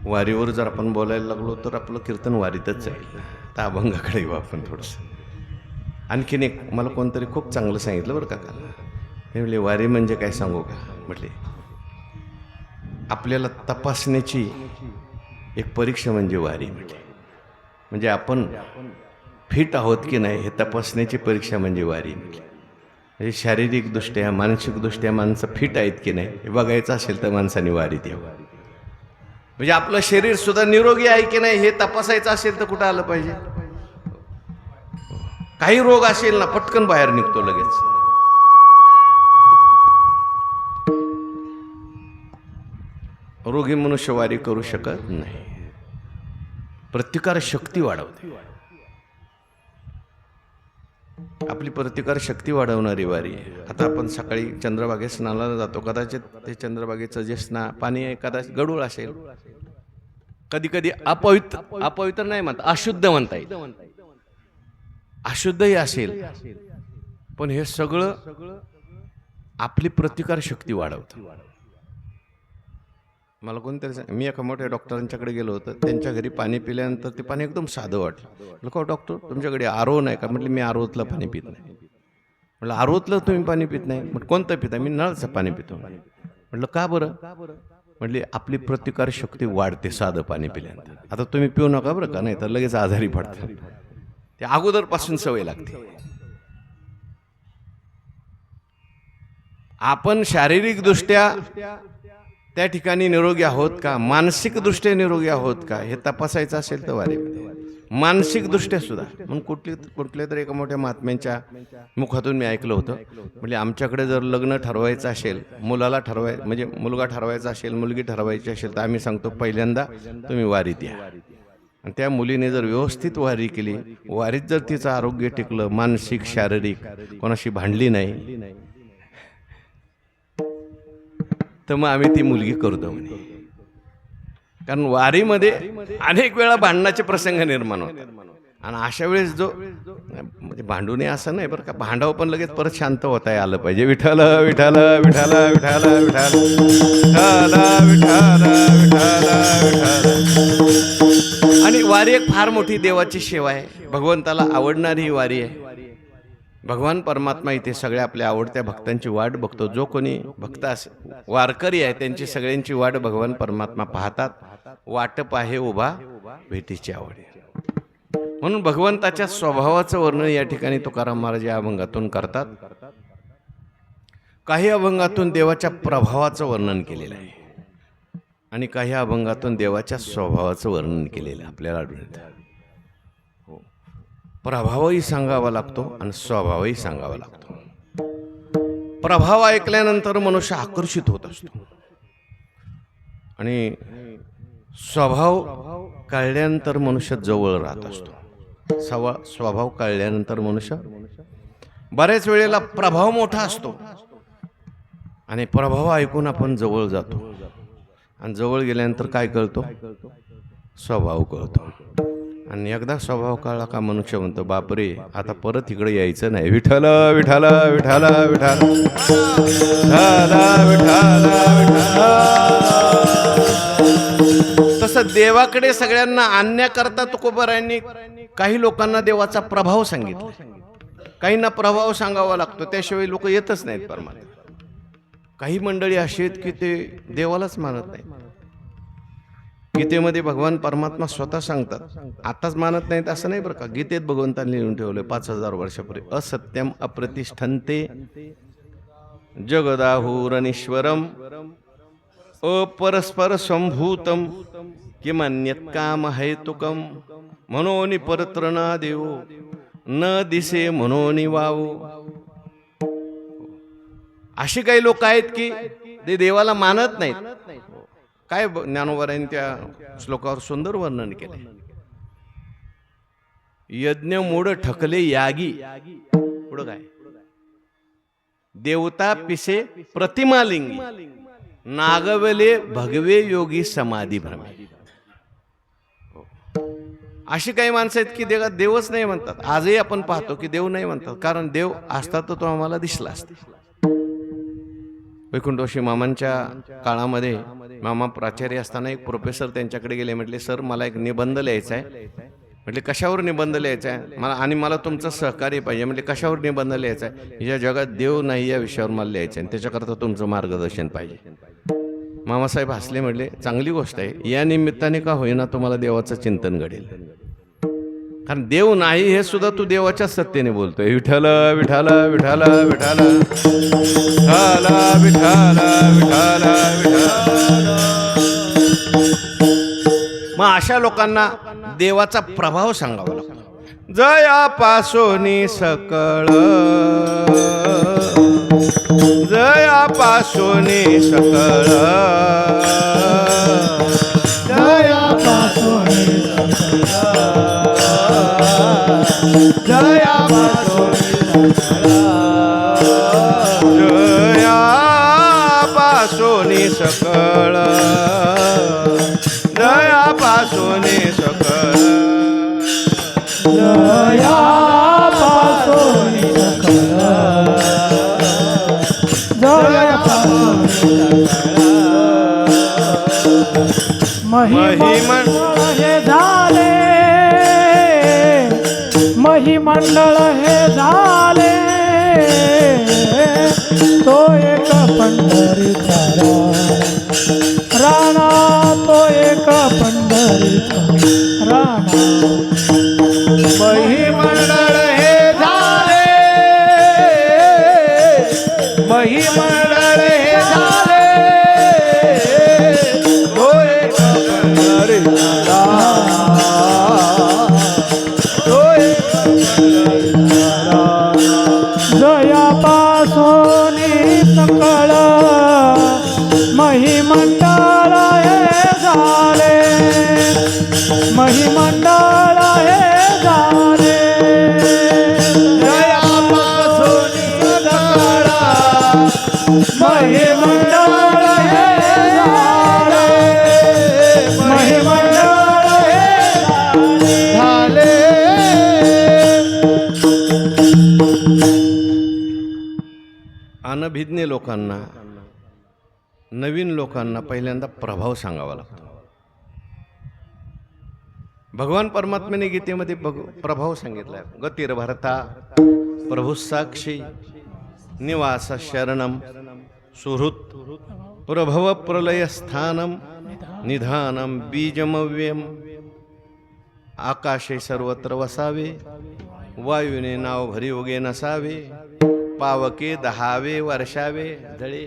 वारीवर जर आपण बोलायला लागलो तर आपलं कीर्तन वारीतच जाईल. तर अभंगाकडे येऊ आपण थोडंसं. आणखीन एक मला कोणतरी खूप चांगलं सांगितलं बरं का काल. हे म्हणले वारी म्हणजे काय सांगू का? म्हटले आपल्याला तपासण्याची एक परीक्षा म्हणजे वारी. म्हणजे आपण फिट आहोत की नाही हे तपासण्याची परीक्षा म्हणजे वारी. म्हणजे शारीरिकदृष्ट्या मानसिकदृष्ट्या माणसं फिट आहेत की नाही हे बघायचं असेल तर माणसाने वारीत यावं. म्हणजे आपलं शरीर सुद्धा निरोगी आहे की नाही हे तपासायचं असेल तर कुठं आलं पाहिजे? काही रोग असेल ना पटकन बाहेर निघतो लगेच. रोगी मनुष्य वारी करू शकत नाही. प्रतिकार शक्ती वाढवते. आपली प्रतिकार शक्ती वाढवणारी वारी. आता आपण सकाळी चंद्रभागेत स्नानाला जातो. कदाचित ते चंद्रभागेचं जे पाणी आहे कदाचित गढूळ असेल, कधी कधी अपवित्र नाही म्हणता, अशुद्ध म्हणता येईल, अशुद्धही असेल. पण हे सगळं आपली प्रतिकार शक्ती वाढवतं. मला कोणतरी मी एका मोठ्या डॉक्टरांच्याकडे गेलो होतो. त्यांच्या घरी पाणी पिल्यानंतर ते पाणी एकदम साधं वाटलं. लोक डॉक्टर तुमच्याकडे आरो नाही का? म्हटलं मी आरोतलं पाणी पित नाही. म्हटलं आरोतलं तुम्ही पाणी पित नाही? म्हटलं कोणतं पिता? मी नळाचं पाणी पितो. म्हटलं का बरं? म्हटले आपली प्रतिकार शक्ती वाढते साधं पाणी पिल्यानंतर. आता तुम्ही पिऊ नका बरं का, नाही तर लगेच आजारी पडतात. ते अगोदरपासून सवय लागते. आपण शारीरिकदृष्ट्या त्या ठिकाणी निरोगी आहोत का, मानसिकदृष्ट्या निरोगी आहोत का हे तपासायचं असेल तर वारीमध्ये. मानसिकदृष्ट्या सुद्धा. म्हणून कुठल्या तरी एका मोठ्या महात्म्यांच्या मुखातून मी ऐकलं होतं. म्हणजे आमच्याकडे जर लग्न ठरवायचं असेल, म्हणजे मुलगा ठरवायचा असेल, मुलगी ठरवायची असेल, तर आम्ही सांगतो पहिल्यांदा तुम्ही वारीत या. आणि त्या मुलीने जर व्यवस्थित वारी केली, वारीत जर तिचं आरोग्य टिकलं, मानसिक शारीरिक, कोणाशी भांडली नाही, तर मग आम्ही ती मुलगी करतो म्हणे. कारण वारीमध्ये अनेक वेळा भांडणाचे प्रसंग निर्माण होतात. आणि अशा वेळेस म्हणजे भांडू नये असं नाही बरं का, भांडावं पण लगेच परत शांत होता आलं पाहिजे. विठ्ठल विठ्ठल विठ्ठल विठ्ठल विठ्ठल विठ्ठल विठ्ठल. आणि वारी एक फार मोठी देवाची सेवा आहे. भगवंताला आवडणारी ही वारी आहे. भगवान परमात्मा इथे सगळ्या आपल्या आवडत्या भक्तांची वाट बघतो. जो कोणी भक्त असेल, वारकरी आहे, त्यांची सगळ्यांची वाट भगवान परमात्मा पाहतात. वाटप आहे उभा भेटीची आवड. म्हणून भगवंताच्या स्वभावाचं वर्णन या ठिकाणी तुकाराम महाराज या अभंगातून करतात. काही अभंगातून देवाच्या प्रभावाचं वर्णन केलेलं आहे आणि काही अभंगातून देवाच्या स्वभावाचं वर्णन केलेलं आपल्याला आढळतं. प्रभावही सांगावा लागतो आणि स्वभावही सांगावा लागतो. प्रभाव ऐकल्यानंतर मनुष्य आकर्षित होत असतो आणि स्वभाव कळल्यानंतर मनुष्य जवळ राहत असतो. स्वभाव कळल्यानंतर मनुष्य बऱ्याच वेळेला प्रभाव मोठा असतो आणि प्रभाव ऐकून आपण जवळ जातो आणि जवळ गेल्यानंतर काय कळतो? स्वभाव कळतो. आणि एकदा स्वभाव कळला का मनुष्य म्हणतो बापरे, आता परत इकडे यायचं नाही. विठ्ठल विठ्ठल विठ्ठल विठ्ठल तसं देवाकडे सगळ्यांना आणण्याकरता तुकोबारायांनी काही लोकांना देवाचा प्रभाव सांगितला. काहींना प्रभाव सांगावा लागतो, त्याशिवाय लोक येतच नाहीत परमात्मा. काही मंडळी अशी आहेत की ते देवालाच मानत नाहीत. गीतेमध्ये भगवान परमात्मा स्वतः सांगतात, आताच मानत नाहीत असं नाही बरं का. गीतेत भगवंतांनी लिहून ठेवलं 5000 वर्षापूर्वी, असत्यम अप्रतिष्ठन्ते जगदाहुरनीश्वरम अपरस्पर संभूतम किमन्यत् काम हेतुकम मनोनि परत्रना देव न दिसे मनोनि वावो. अशी काही लोक आहेत की ते देवाला मानत नाहीत. काय ज्ञानोबारांनी त्या श्लोकावर सुंदर वर्णन केले. यज्ञ मूड ठकले यागी, पुढं काय? देवता पिसे प्रतिमालिंगी, नागवले भगवे योगी समाधी भ्रमे. अशी काही माणसं आहेत की देवच नाही म्हणतात. आजही आपण पाहतो की देव नाही म्हणतात, कारण देव असता तर तो आम्हाला दिसला असता. वैकुंठवासी मामांच्या काळामध्ये मामा प्राचार्य असताना एक प्रोफेसर त्यांच्याकडे गेले. म्हटले, सर मला एक निबंध लिहायचा आहे. म्हटले, कशावर निबंध लिहायचा आहे? मला तुमचं सहकार्य पाहिजे. म्हटले, कशावर निबंध लिहायचा आहे? या जगात देव नाही या विषयावर मला लिहायचं आहे, त्याच्याकरता तुमचं मार्गदर्शन पाहिजे. मामासाहेब हसले, म्हटले, चांगली गोष्ट आहे. या निमित्ताने का होईना तुम्हाला देवाचं चिंतन घडेल. कारण देव नाही हे सुद्धा तू देवाच्या सत्तेने बोलतोय. विठ्ठल विठ्ठल विठ्ठल विठ्ठल विठ्ठल विठ्ठल विठ्ठल विठ्ठल. मग अशा लोकांना देवाचा प्रभाव सांगावा लागतो. जयापासोनी सकळ, जयापासोनी सकळ, जयापासोनी जयापासोनी सकळ, जयापासोनी सकळ, जयापासोनी सकळ, जयापासोनी महिमंडळ हे झाले, महिमंडळ हे झाले, तो एक पंढरीचा राणा, तो एक पंढरीचा राणा. महिमंडळ हे झाले, महिमंडळ हे झाले, तो एक पंढरीचा जयापासोनी सकळ, महिमंडळ हे झाले, महिमंडळ हे झाले. जयापासोनी सकळ, महिमंडळ हे झाले, महिमंडळ हे झाले. अनभिज्ञ लोकांना, नवीन लोकांना पहिल्यांदा प्रभाव सांगावा लागतो. भगवान परमात्म्याने गीतेमध्ये प्रभाव सांगितलाय. गतिर्भरता प्रभू साक्षी निवास शरणम सुहृत प्रभव प्रलय स्थानम निधानम बीजमव्यम. आकाशे सर्वत्र वसावे, वायूने नाव भरी उगे नसावे, पावके दहावे वर्षावे, धळे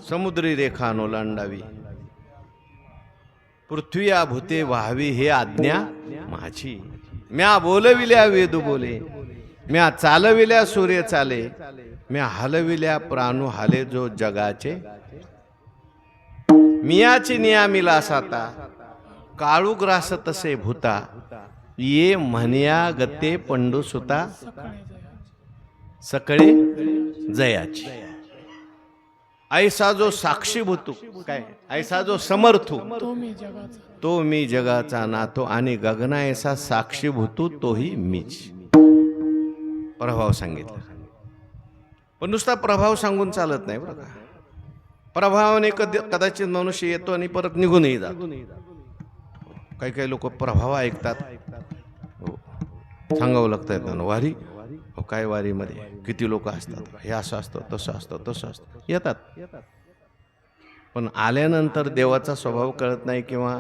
समुद्री रेखा ओलांडावी, पृथ्वी आभूते व्हावी हे आज्ञा माझी. म्या बोलविल्या वेद बोले, म्या चालविल्या सूर्य चाले, म्या हलविल्या प्राणू हाले जो जगाचे, मियाची नियामिला साता, काळू ग्रास तसे भूता, ये म्हणया गते पंडू सुता, सकळे जयाची. ऐसा जो साक्षीभूतू काय, ऐसा जो समर्थू तो मी जगाचा नातो, आणि गगना ऐसा साक्षीभूतू तोही मीच. प्रभाव सांगितला. पण नुसता प्रभाव सांगून चालत नाही बरं का. प्रभावाने कदाचित मनुष्य येतो आणि परत निघूनही जातो. काही काही लोक प्रभाव ऐकतात, हो सांगावं लागतं त्यांना, वारी हो काय वारीमध्ये किती लोक असतात, हे असं असतं तसं असतं तसं असतं, येतात. पण आल्यानंतर देवाचा स्वभाव कळत नाही किंवा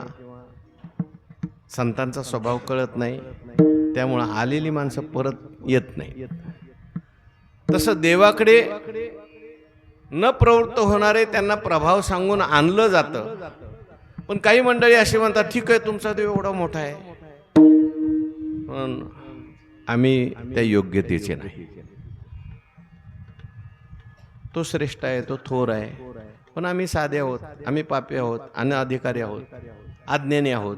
संतांचा स्वभाव कळत नाही, त्यामुळं आलेली माणसं परत येत नाही. तसं देवाकडे न प्रवृत्त होणारे त्यांना प्रभाव सांगून आणलं जातं. पण काही मंडळी अशी म्हणतात, ठीक आहे तुमचा देव एवढा मोठा आहे, पण आम्ही त्या योग्यतेचे नाही. तो श्रेष्ठ आहे, तो थोर आहे, पण आम्ही साधे आहोत, आम्ही पापी आहोत, अनधिकारी आहोत, अज्ञानी आहोत.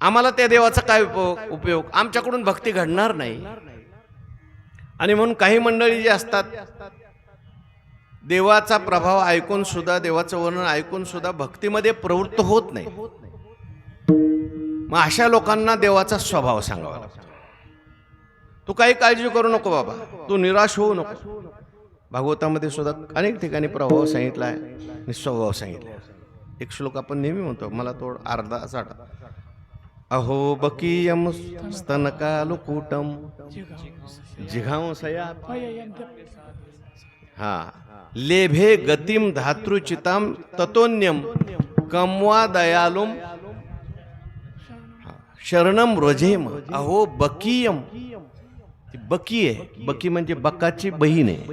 आम्हाला त्या देवाचा काय उपयोग, आमच्याकडून भक्ती घडणार नाही. आणि म्हणून काही मंडळी जी असतात, देवाचा प्रभाव ऐकून सुद्धा, देवाचं वर्णन ऐकून सुद्धा भक्तीमध्ये प्रवृत्त होत नाही. मग अशा लोकांना देवाचा स्वभाव सांगावा लागतो. तू काही काळजी करू नको बाबा, तू निराश होऊ नको. भागवतामध्ये सुद्धा अनेक ठिकाणी प्रभाव सांगितला आहे आणि स्वभाव सांगितला. एक श्लोक आपण नेहमी म्हणतो, मला तो अर्धा असा, अहो बकीयम स्तनकालुकूटम जिघांसया, हा लेभे गतिम धातृचिताम ततोन्यम कमवा दयालुम शरणम व्रजेम. अहो बकीयम, बकी आहे, बकी म्हणजे बकाची बहीण आहे.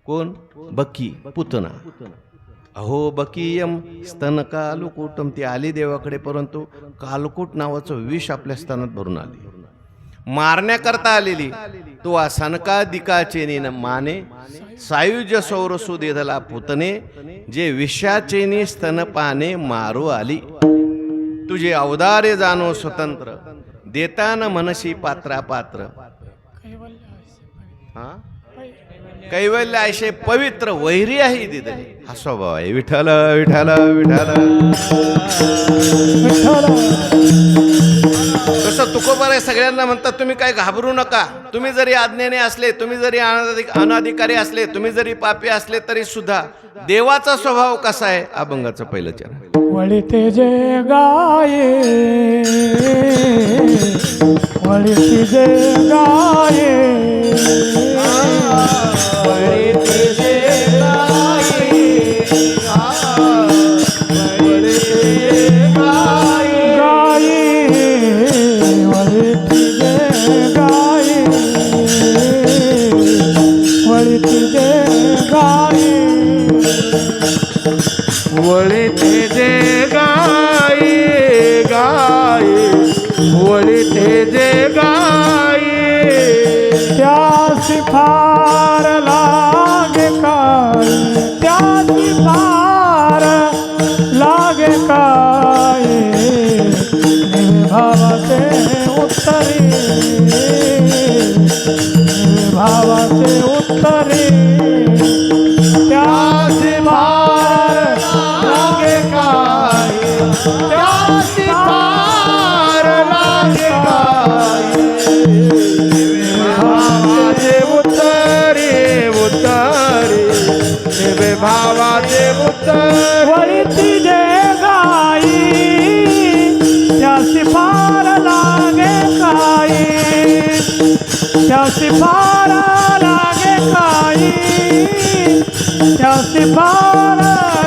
कोण? बकी, पुतना. अहो बकीयम स्तन कालकुटम, ती आली देवाकडे, परंतु कालकूट नावाचं विष आपल्या स्तनात भरून आली, मारण्याकरता आलेली. तो सनकादिकाचे माने सायुज सौरसु देधला पुतने, जे विषाचेनी स्तनपाने मारू आली. तुझे अवदारे जाणो स्वतंत्र, देताना मनशी पात्रा पात्र. हा कैवल्य ऐशे पवित्र वैरी आहे दिदली. हा स्वभाव आहे. विठ्ठल विठ्ठल विठ्ठल. तसं तुकोबाराय सगळ्यांना म्हणतात, तुम्ही काय घाबरू नका. तुम्ही जरी अज्ञानी असले, तुम्ही जरी अनाधिकारी असले, तुम्ही जरी पापी असले, तरी सुद्धा देवाचा स्वभाव कसा आहे. अभंगाचं पहिलं चरण. वळिते जे गाये, वळिते जे गाये, वळिते जे गाये, वळिते गाये, गाये, वळिते जे गाये, वळिते जे गाये, वळिते जे गाये, गाये, वळिते जे गाये, त्यासी फार लागे काय, त्यासी फार लागे काय, भावाचे उत्तरे, भावाचे उत्तरे, त्यासी फार लागे काय, त्यासी फार लागे काय, भावाचे उत्तरे, उत्तरे, देवे भावाचे उत्तरे. वळिती जे गाई, त्यासी फार लागे काही, त्यासी फार लागे काही, त्यासी फार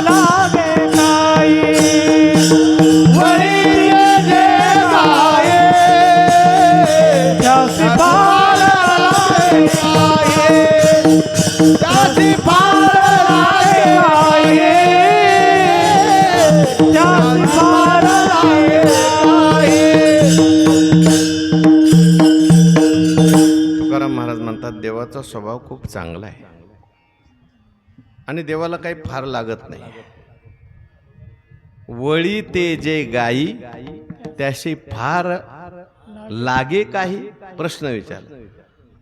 लागे काही. वळिती जे गाये, त्यासी फार लागे काही, त्यासी फार लागे काही, त्यासी फार लागे काही. तुकाराम महाराज म्हणतात देवाचा स्वभाव खूप चांगला आहे आणि देवाला काही फार लागत नाही. वळी ते जे गाई त्याशी फार लागे काही प्रश्न विचार.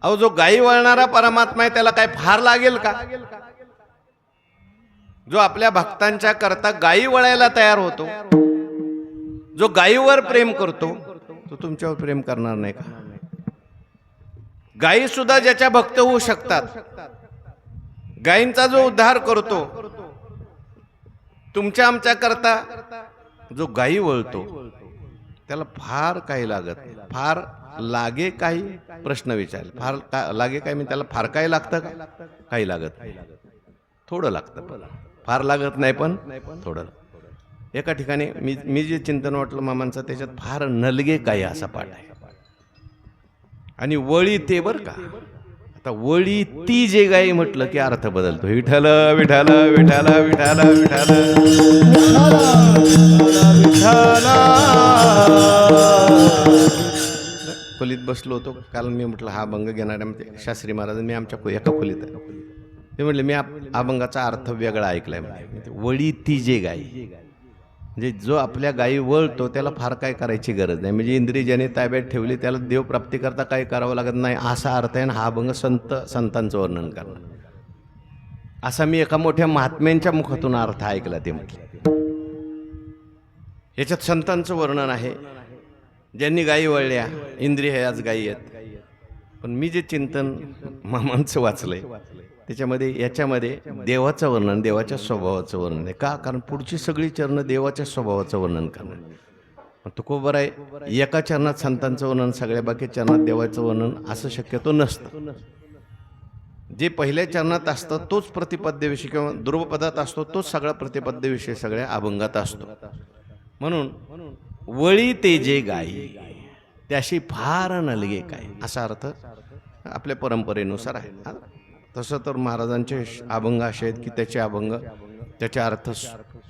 अहो जो गाई वळणारा परमात्मा आहे त्याला काय फार लागेल का? जो आपल्या भक्तांच्या करता गाई वळायला तयार होतो, जो गायीवर प्रेम करतो तो तुमच्यावर प्रेम करणार नाही का? गायी सुद्धा ज्याच्या भक्त होऊ शकतात, गायींचा जो उद्धार करतो, तुमच्या आमच्या करता जो गायी वळतो त्याला फार काही लागत नाही. फार लागे काही प्रश्न विचार. फार लागे काय मी त्याला फार काय लागतं का? काही लागत नाही, थोडं लागतं. फार लागत नाही पण थोडं. एका ठिकाणी मी जे चिंतन वाटलं मामांचं त्याच्यात फार नलगे काही असा पाठ आहे. आणि वळी ते बर का, आता वळी ती जे गाई म्हटलं की अर्थ बदलतो. विठ्ठल विठ्ठल विठ्ठल विठ्ठल विठ्ठल. खोलीत बसलो होतो काल. मी म्हटलं हा अभंग घेणाऱ्या म्हणजे शास्त्री महाराज मी आमच्या एका खोलीत आहे. ते म्हटले मी अभंगाचा अर्थ वेगळा ऐकलाय. म्हणजे वळी ती जे गाई, म्हणजे जो आपल्या गायी वळतो त्याला फार काय करायची गरज नाही. म्हणजे इंद्रिय ज्याने ताब्यात ठेवली त्याला देव प्राप्ती करता काही करावं लागत नाही असा अर्थ आहे. हा अभंग संतांचं वर्णन करणार असा मी एका मोठ्या महात्म्यांच्या मुखातून अर्थ ऐकला. ते म्हटले याच्यात संतांचं वर्णन आहे ज्यांनी गायी वळल्या, इंद्रिय ह्याच गायी आहेत. पण मी जे चिंतन मामांचं वाचलंय त्याच्यामध्ये याच्यामध्ये देवाचं वर्णन, देवाच्या स्वभावाचं वर्णन आहे. का? कारण पुढची सगळी चरणं देवाच्या स्वभावाचं वर्णन करणार. तुकोबर आहे एका चरणात संतांचं वर्णन, सगळ्या बाकी चरणात देवाचं वर्णन असं शक्यतो नसतं. जे पहिल्या चरणात असतं तोच प्रतिपद्यविषयी किंवा ध्रुवपदात असतो तोच सगळा प्रतिपद्यविषयी सगळ्या अभंगात असतो. म्हणून वळी ते जे गाई त्याशी फार नलगे काय असा अर्थ आपल्या परंपरेनुसार आहे. तसं तर महाराजांचे अभंग असे आहेत की त्याचे अभंग त्याचे अर्थ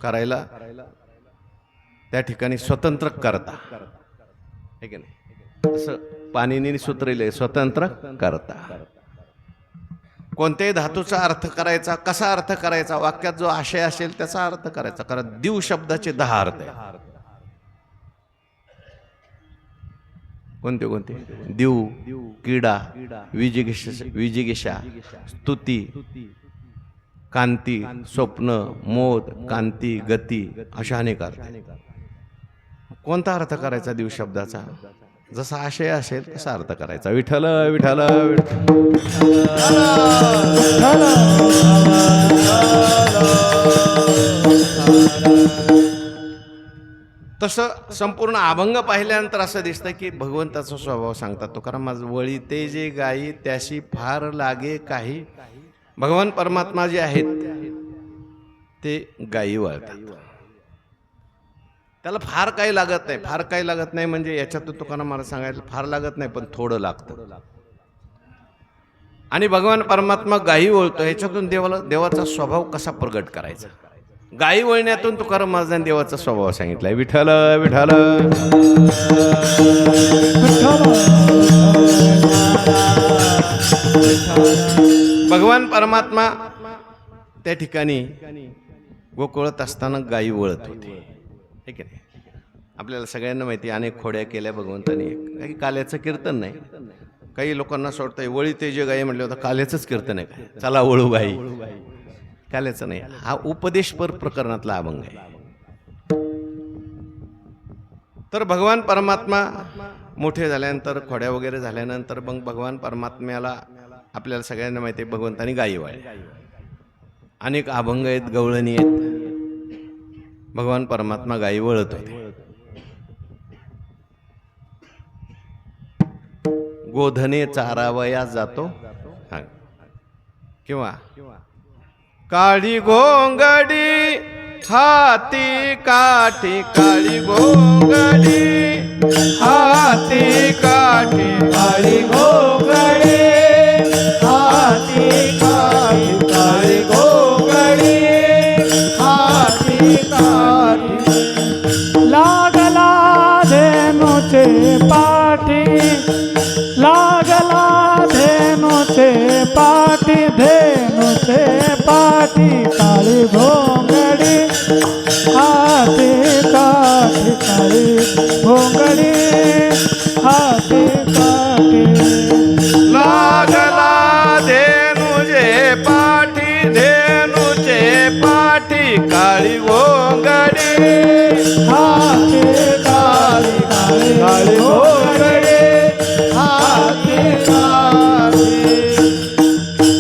करायला त्या ठिकाणी स्वतंत्र करता आहे की नाही. तसं पाणिनीने सूत्र लिहिले स्वतंत्र करता. कोणत्याही धातूचा अर्थ करायचा, कसा अर्थ करायचा, वाक्यात जो आशय असेल त्याचा अर्थ करायचा. कारण दिव शब्दाचे 10 अर्थ आहे. कोणते कोणते? दिव, किडा, विजिगिषा, स्तुती, कांती, स्वप्न, मोद, कांती, गती अशा अनेक अर्थ. कोणता अर्थ करायचा दिव शब्दाचा? जसा आशय असेल तसा अर्थ करायचा. विठ्ठल विठ्ठल तसं संपूर्ण अभंग पाहिल्यानंतर असं दिसतं की भगवंताचा स्वभाव सांगतात. तुकाराम माझं वळी ते जे गाई त्याशी फार लागे काही. भगवान परमात्मा जे आहेत ते गायी वळतात, त्याला फार काही लागत नाही. फार काही लागत नाही म्हणजे याच्यातून तुकाराम मला सांगायचं फार लागत नाही पण थोडं लागतं. आणि भगवान परमात्मा गायी वळतो याच्यातून देवाचा स्वभाव कसा प्रगट करायचा. गायी वळण्यातून तुकाराम महाराजांनी देवाचा स्वभाव सांगितलाय. विठ्ठल विठ्ठल भगवान परमात्मा त्या ठिकाणी गोकुळात असताना गायी वळत होते. ठीक आहे. आपल्याला सगळ्यांना माहिती अनेक खोड्या केल्या भगवंतानी. काही काल्याचं कीर्तन नाही. काही लोकांना सोडतंय वळी ते जे गायी म्हटलं होतं काल्याचंच कीर्तन आहे काय, चला वळू गायी. काल्याचं नाही. हा उपदेशपर प्रकरणातला अभंग आहे. तर भगवान परमात्मा मोठे झाल्यानंतर खोड्या वगैरे झाल्यानंतर मग भगवान परमात्म्याला आपल्याला सगळ्यांना माहिती आहे भगवंतानी गायी वळल्या. अनेक अभंग आहेत, गवळणी आहेत. भगवान परमात्मा गायी वळत होते. गोधने चारावया जातो किंवा काळी घोंगडी हाती काठी, काळी घोंगडी हाती काठी, काळी घोंगडी हाती काठी, काळी घोंगडी हाती काठी. लागला धेनुचे पाठी, लागला हाती धेनुचे पाठी काळी घोंगडी हाती काठी काळी घोंगडी हाती काठी लागला धेनुचे पाठी काळी घोंगडी हाती काळी काळी काळी घोंगडी हाती काठी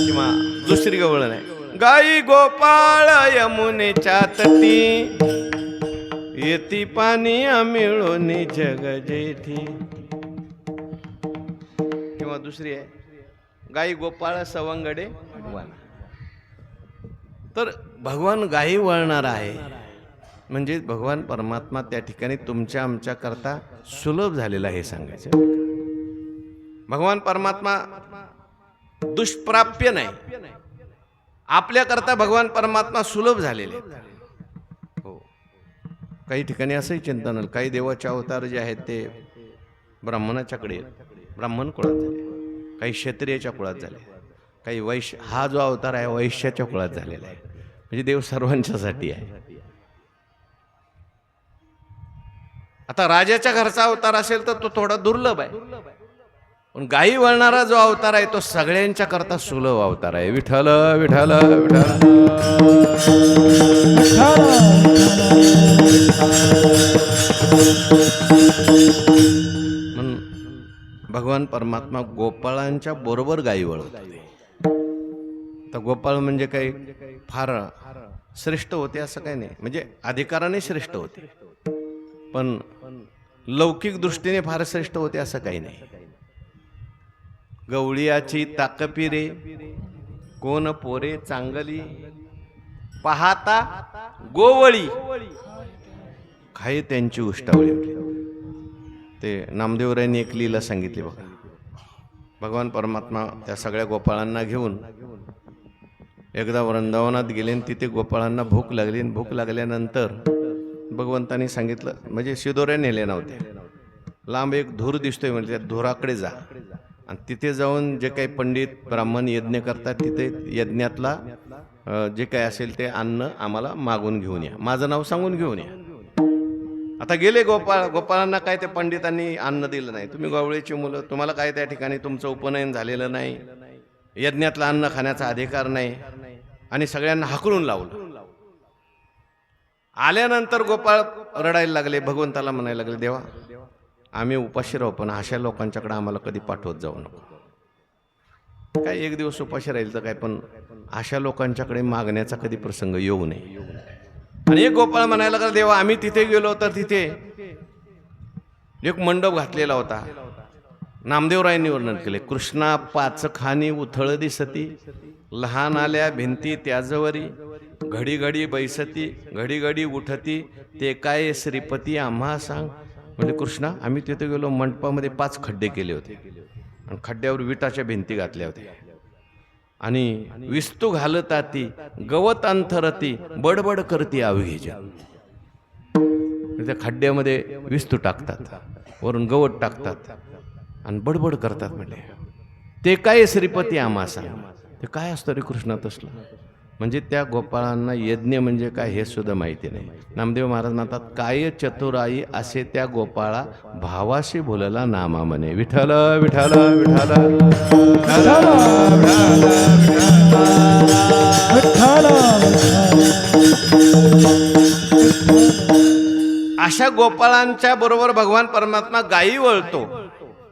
किंवा दुसरी गवळण आहे. गाई गोपाळ यमुनेच्या तटी येती पाणी मिळून जग जेठी. किंवा दुसरी आहे. गाई गोपाळ सवंगडे वन. तर भगवान गाई वळणार आहे म्हणजे भगवान परमात्मा त्या ठिकाणी तुमच्या आमच्या करता सुलभ झालेला हे सांगायचं. भगवान परमात्मा दुष्प्राप्य नाही, आपल्या करता भगवान परमात्मा सुलभ झालेले. हो, काही ठिकाणी असंही चिंतन आलं, काही देवाचे अवतार जे आहेत ते ब्राह्मणाच्याकडे ब्राह्मण कुळात झाले, काही क्षत्रियाच्या कुळात झाले, काही वैश्य, हा जो अवतार आहे वैश्याच्या कुळात झालेला आहे. म्हणजे देव सर्वांच्यासाठी आहे. आता राजाच्या घरचा अवतार असेल तर तो थोडा दुर्लभ आहे, पण गायी वळणारा जो अवतार आहे तो सगळ्यांच्या करता सुलभ अवतार आहे. विठ्ठल विठ्ठल विठ्ठल. म्हणून भगवान परमात्मा गोपाळांच्या बरोबर गायी वळवतात. तर गोपाळ म्हणजे काही फार श्रेष्ठ होते असं काही नाही, म्हणजे अधिकाराने श्रेष्ठ होते, पण लौकिक दृष्टीने फार श्रेष्ठ होते असं काही नाही. गवळियाची ताकपिरे कोण पोरे चांगली पाहता गोवळी खाई त्यांची उष्टावळी उठली. ते नामदेवरायांनी एक लीला सांगितली बघा. भगवान परमात्मा त्या सगळ्या गोपाळांना घेऊन एकदा वृंदावनात गेले आणि तिथे गोपाळांना भूक लागली आणि भूक लागल्यानंतर भगवंतांनी सांगितलं, म्हणजे शिदोऱ्या नेले नव्हते, लांब एक धूर दिसतोय म्हणजे त्या धुराकडे जा आणि तिथे जाऊन जे काही पंडित ब्राह्मण यज्ञ करतात तिथे यज्ञातला जे काही असेल ते अन्न आम्हाला मागून घेऊन या, माझं नाव सांगून घेऊन या. आता गेले गोपाळांना काय ते पंडितांनी अन्न दिलं नाही. तुम्ही गवळीची मुलं, तुम्हाला काय त्या ठिकाणी तुमचं उपनयन झालेलं नाही, यज्ञातलं अन्न खाण्याचा अधिकार नाही, आणि सगळ्यांना हाकलून लावलं. आल्यानंतर गोपाळ रडायला लागले, भगवंताला म्हणायला लागले, देवा आम्ही उपाशी राहू पण अशा लोकांच्याकडे आम्हाला कधी पाठवत जाऊ नको. काय एक दिवस उपाशी राहील तर काय, पण अशा लोकांच्याकडे मागण्याचा कधी प्रसंग येऊ नये. आणि एक गोपाळ म्हणायला लागला, देवा आम्ही तिथे गेलो तर तिथे एक मंडप घातलेला होता. नामदेवरायांनी वर्णन केले, कृष्णा पाच खानी उथळ दिसती, लहान आल्या भिंती त्याजवरी, घडी घडी बैसती घडी घडी उठती, ते काय श्रीपती आम्हा सांग. म्हणजे कृष्णा आम्ही तिथे गेलो, मंडपामध्ये 5 खड्डे केले होते आणि खड्ड्यावर विटाच्या भिंती घातल्या होत्या आणि विस्तू घालताती गवत अंथरती बडबड करती आवीजा. त्या खड्ड्यामध्ये विस्तू टाकतात, वरून गवत टाकतात आणि बडबड करतात. म्हणजे ते काय श्रीपती आम्हा सांग. ते काय असतं रे कृष्णा तसलं. म्हणजे त्या गोपाळांना यज्ञ म्हणजे काय हे सुद्धा माहिती नाही. नामदेव महाराज म्हणतात, काय चतुराई असे त्या गोपाळा भावाशी बोलला नामा म्हणे. विठ्ठल विठ्ठल विठ्ठल अशा गोपाळांच्या बरोबर भगवान परमात्मा गायी वळतो.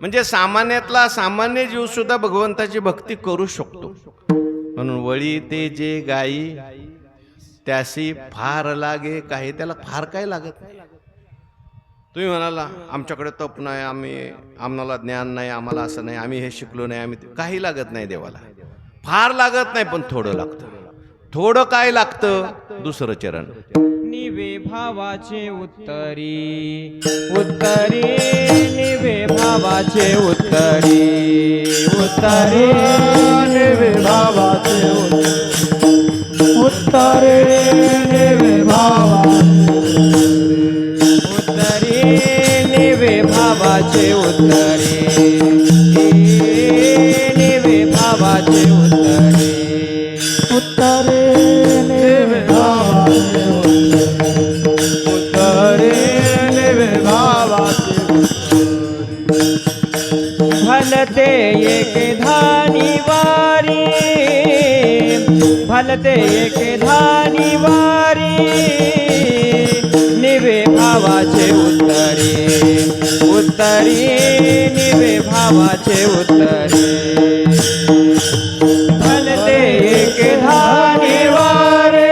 म्हणजे सामान्यातला सामान्य जीव सुद्धा भगवंताची भक्ती करू शकतो. म्हणून वळी ते जे गायी त्यासी फार लागे काही, त्याला फार काय लागत नाही. तुम्ही म्हणाला आमच्याकडे तप नाही, आम्हाला ज्ञान नाही, आम्हाला असं नाही, आम्ही हे शिकलो नाही, आम्ही काही लागत नाही. देवाला फार लागत नाही, पण थोडं लागतं. थोडं काय लागतं, दुसरं चरण निवे भावाचे उत्तरी उत्तरी, निवे भावाचे उत्तरी उत्तरी, निवे भावाचे उत्तरी, निवे भावाचे उत्तरी, निवे भावाचे उत्तरी, निवे भावाचे उत्तरी. भलते एके धानी वारी निवे भावाचे उत्तरी उत्तरी निवे भावाचे उत्तरी भलते एके धानी वारी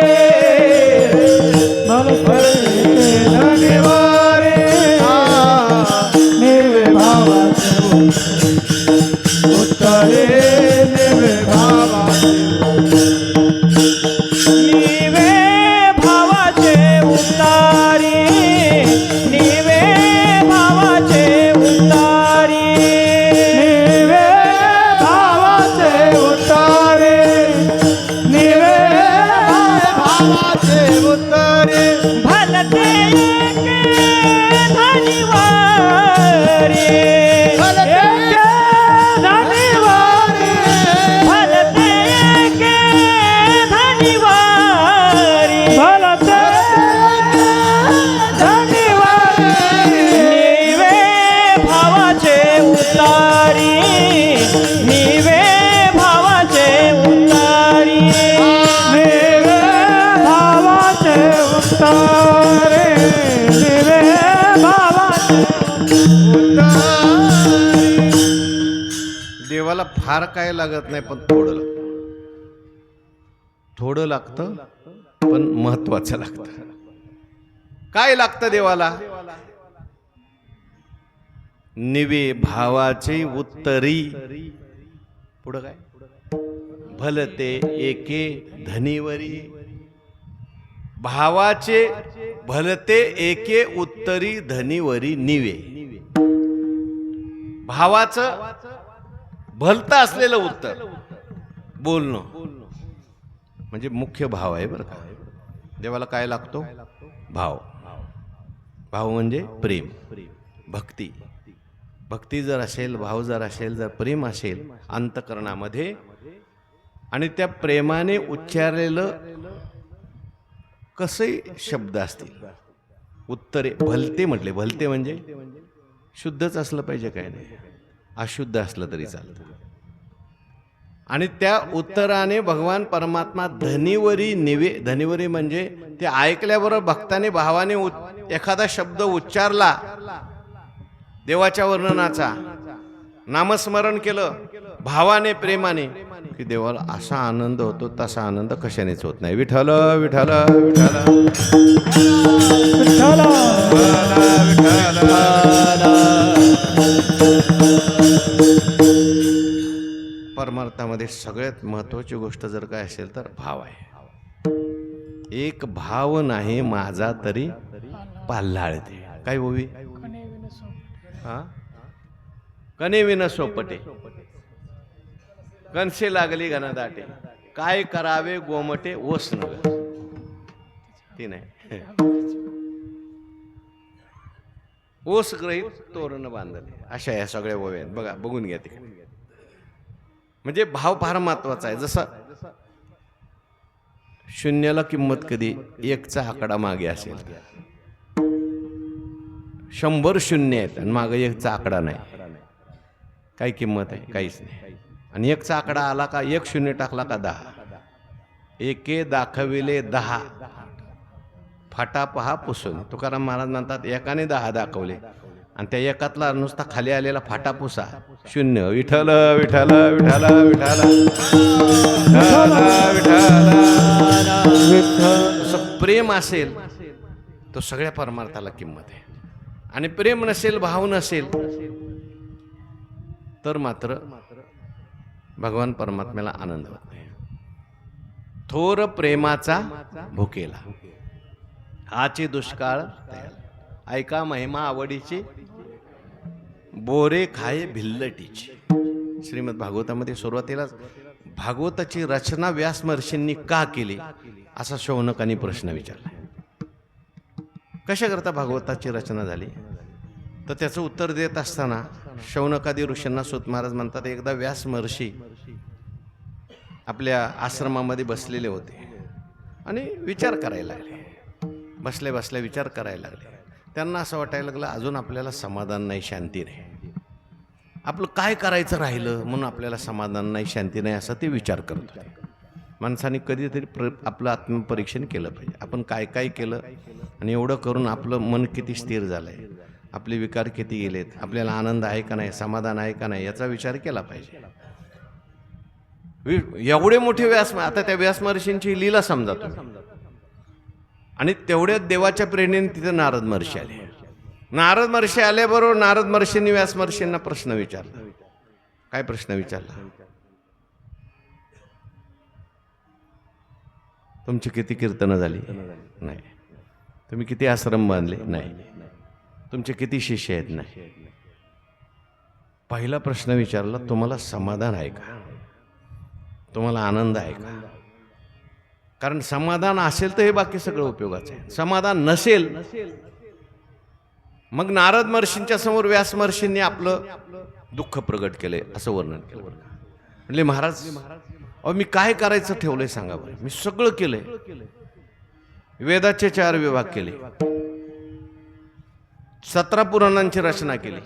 भलते एके धानी वारी निवे भावाचे उत्तरी निवे भावाचे निवे भावाचे उतारी निवे भावाचे उतारी निवे भावाचे उतारी निवे भावाचे उतारी भलते एके धनिवारी भलते धनिवारी भलते एके धनिवारी भलते धनिवारी निवे भावाचे उतारी निवे भावाचे उतारी निवे भावाचे उतारी निवे भावाचे उतारी देवाला फार काय लागत नाही, पण थोडं लागतं, पण महत्वाचं लागतं. काय लागतं देवाला? निवे भावाचे उत्तरी. पुढं काय? भलते एके धनीवरी. भावाचे भलते एके उत्तरी धनीवरी निवे. भावाचं भलतं असलेलं उत्तर बोलणं म्हणजे मुख्य भाव आहे बरं का. देवाला काय लागतो? भाव. भाव म्हणजे प्रेम, भक्ती. भक्ती जर असेल, भाव जर असेल, जर प्रेम असेल अंतःकरणामध्ये, आणि त्या प्रेमाने उच्चारलेलं कसंही शब्द असतील. उत्तरे भलते म्हटले. भलते म्हणजे शुद्धच असलं पाहिजे, काय नाही, अशुद्ध असलं तरी चालतं. आणि त्या उत्तराने भगवान परमात्मा धनीवरी निवे. धनीवरी म्हणजे ते ऐकल्याबरोबर भक्ताने भावाने एखादा शब्द उच्चारला देवाच्या वर्णनाचा, नामस्मरण केलं भावाने प्रेमाने, की देवाला असा आनंद होतो, तसा आनंद कशानेच होत नाही. विठ्ठल विठ्ठल विठ्ठल विठ्ठल परमार्थामध्ये सगळ्यात महत्वाची गोष्ट जर काय असेल तर भाव आहे. एक भाव नाही माझा तरी पाल्हाळते. काय बोवी? हा, कने विन सोपटे कणसे लागली घनदाटे, काय करावे गोमटे ओस नग. ती नाही, ओस ग्रहित तोरण बांधले. अशा या सगळ्या ओव्या आहेत बघा, बघून घ्या तिकडे. म्हणजे भाव फार महत्वाचा आहे. जसं शून्याला किंमत कधी एकचा आकडा मागे असेल, 100 शून्य आहेत आणि मागे एकचा आकडा नाही, काय किंमत आहे? काहीच नाही. आणि एकचा आकडा आला का, 1 शून्य टाकला का 10, एके दाखविले 10 फाटा पहा पुसून. तुकाराम महाराज म्हणतात एकाने 10 दाखवले आणि त्या एकातला नुसता खाली आलेला फाटा पुसा 0. विठ्ठल विठ्ठल विठ्ठल विठ्ठल. असं प्रेम असेल तो सगळ्या परमार्थाला किंमत आहे. आणि प्रेम नसेल, भाव नसेल तर मात्र भगवान परमात्म्याला आनंद होत नाही. थोर प्रेमाचा भुकेला आचे दुष्काळ ऐका महिमा आवडीची, बोरे खाये भिल्लटीची. श्रीमद भागवतामध्ये सुरुवातीलाच भागवताची रचना व्यास महर्षींनी का केली असा शौनकांनी प्रश्न विचारला. कशा करता भागवताची रचना झाली? तर त्याचं उत्तर देत असताना शौनकादी ऋषींना सूत महाराज म्हणतात, एकदा व्यास महर्षी आपल्या आश्रमामध्ये बसलेले होते आणि विचार करायला लागले. बसल्या बसल्या विचार करायला लागले. त्यांना असं वाटायला लागलं अजून आपल्याला समाधान नाही, शांती नाही. आपलं काय करायचं राहिलं म्हणून आपल्याला समाधान नाही, शांती नाही, असं ते विचार करत होते. माणसाने कधीतरी आपलं आत्मपरीक्षण केलं पाहिजे. आपण काय काय केलं आणि एवढं करून आपलं मन किती स्थिर झालं आहे, आपले विकार किती गेलेत, आपल्याला आनंद आहे का नाही, समाधान आहे का नाही, याचा विचार केला पाहिजे. एवढे मोठे व्यास, आता त्या व्यास महर्षींची लीला समजा तुम्ही. आणि तेवढ्याच देवाच्या प्रेरणेने तिथे नारद महर्षी आले. नारद महर्षी आल्याबरोबर नारद महर्षींनी व्यास महर्षींना प्रश्न विचारला. काय प्रश्न विचारला? तुमची किती कीर्तनं झाली? नाही. तुम्ही किती आश्रम बांधले? नाही. तुमचे किती शिष्य आहेत? नाही. पहिला प्रश्न विचारला, तुम्हाला समाधान आहे का? तुम्हाला आनंद आहे का? कारण समाधान असेल तर हे बाकी सगळं उपयोगाचं आहे. समाधान नसेल मग नारद महर्षींच्या समोर व्यास महर्षींनी आपलं दुःख प्रगट केले, असं वर्णन केलं. म्हणजे महाराज, अहो मी काय करायचं ठेवलंय सांगा बरं. मी सगळं केलंय, वेदाचे 4 विभाग केले, 17 पुराणांची रचना केली,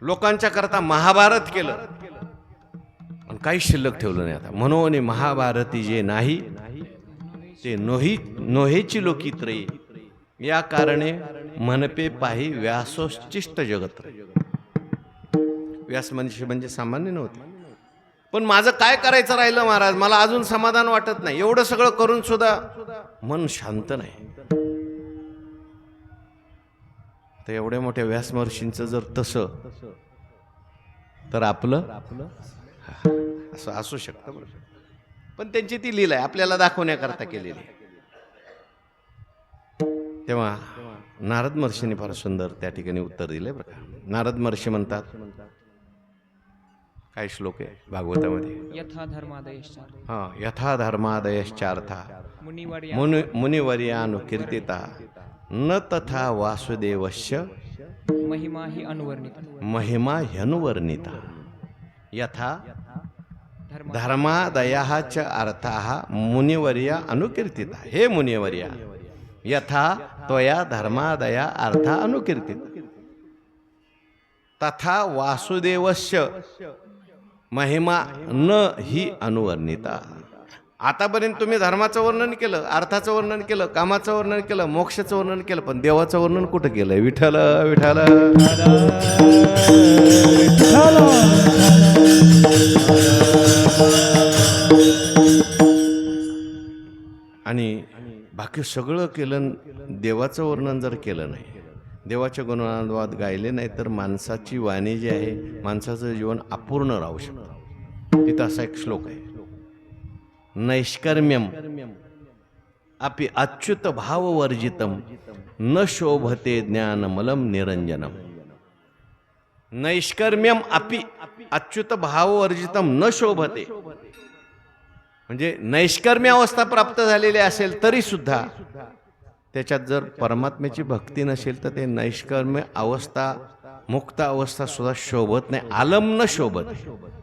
लोकांच्या करता महाभारत केलं, पण काही शिल्लक ठेवलं नाही. आता म्हणून महाभारती जे नाही ते नोहेची लोकित्रयी, या कारणे मनपे पाही व्यासोच्चिष्ट जगत. व्यास म्हणजे सामान्य नव्हते. पण माझं काय करायचं राहिलं महाराज, मला अजून समाधान वाटत नाही. एवढं सगळं करून सुद्धा मन शांत नाही. तर एवढ्या मोठ्या व्यास महर्षींचं जर तसं, तर आपलं असं असू शकतं. पण त्यांची ती लीला आहे, आपल्याला दाखवण्याकरता केलेली आहे. तेव्हा नारद महर्षींनी फार सुंदर त्या ठिकाणी उत्तर दिले बरं का. नारद महर्षी म्हणतात, काय श्लोक आहे भागवतामध्ये? यथा धर्मादयश्चार्था. हा, यथा धर्मादयश्चार्था मुनिवर्यानुकीर्तिता न तथा वासुदेवस्य महिमा ही अनुवर्णिता. महिमा ह्यनुवर्णिता. यथा धर्मादयः च अर्थाः मुनिवर्या अनुकीर्तिता. हे मुनिवर्या, यथा त्वया धर्मादया अर्था अनुकीर्तिता तथा वासुदेवस्य महिमा न ही अनुवर्णिता. आतापर्यंत तुम्ही धर्माचं वर्णन केलं, अर्थाचं वर्णन केलं, कामाचं वर्णन केलं, मोक्षाचं वर्णन केलं, पण देवाचं वर्णन कुठं केलंय? विठ्ठल विठ्ठल. आणि बाकी सगळं केलं, देवाचं वर्णन जर केलं नाही, देवाच्या गुणगान गायले नाही, तर माणसाची वाणी जी आहे, माणसाचं जीवन अपूर्ण राहू शकतं. तिथं असा एक श्लोक आहे, नैष्कर्म्यम अपि अच्युत भाववर्जितम न शोभते ज्ञानमलम निरंजनम. नैष्कर्म्यम अपि अच्युत भाववर्जितम न शोभते. म्हणजे नैष्कर्म्य अवस्था प्राप्त झालेली असेल तरी सुद्धा त्याच्यात जर परमात्म्याची भक्ती नसेल तर ते नैष्कर्म्य अवस्था, मुक्त अवस्था सुद्धा शोभत नाही. आलम न शोभते.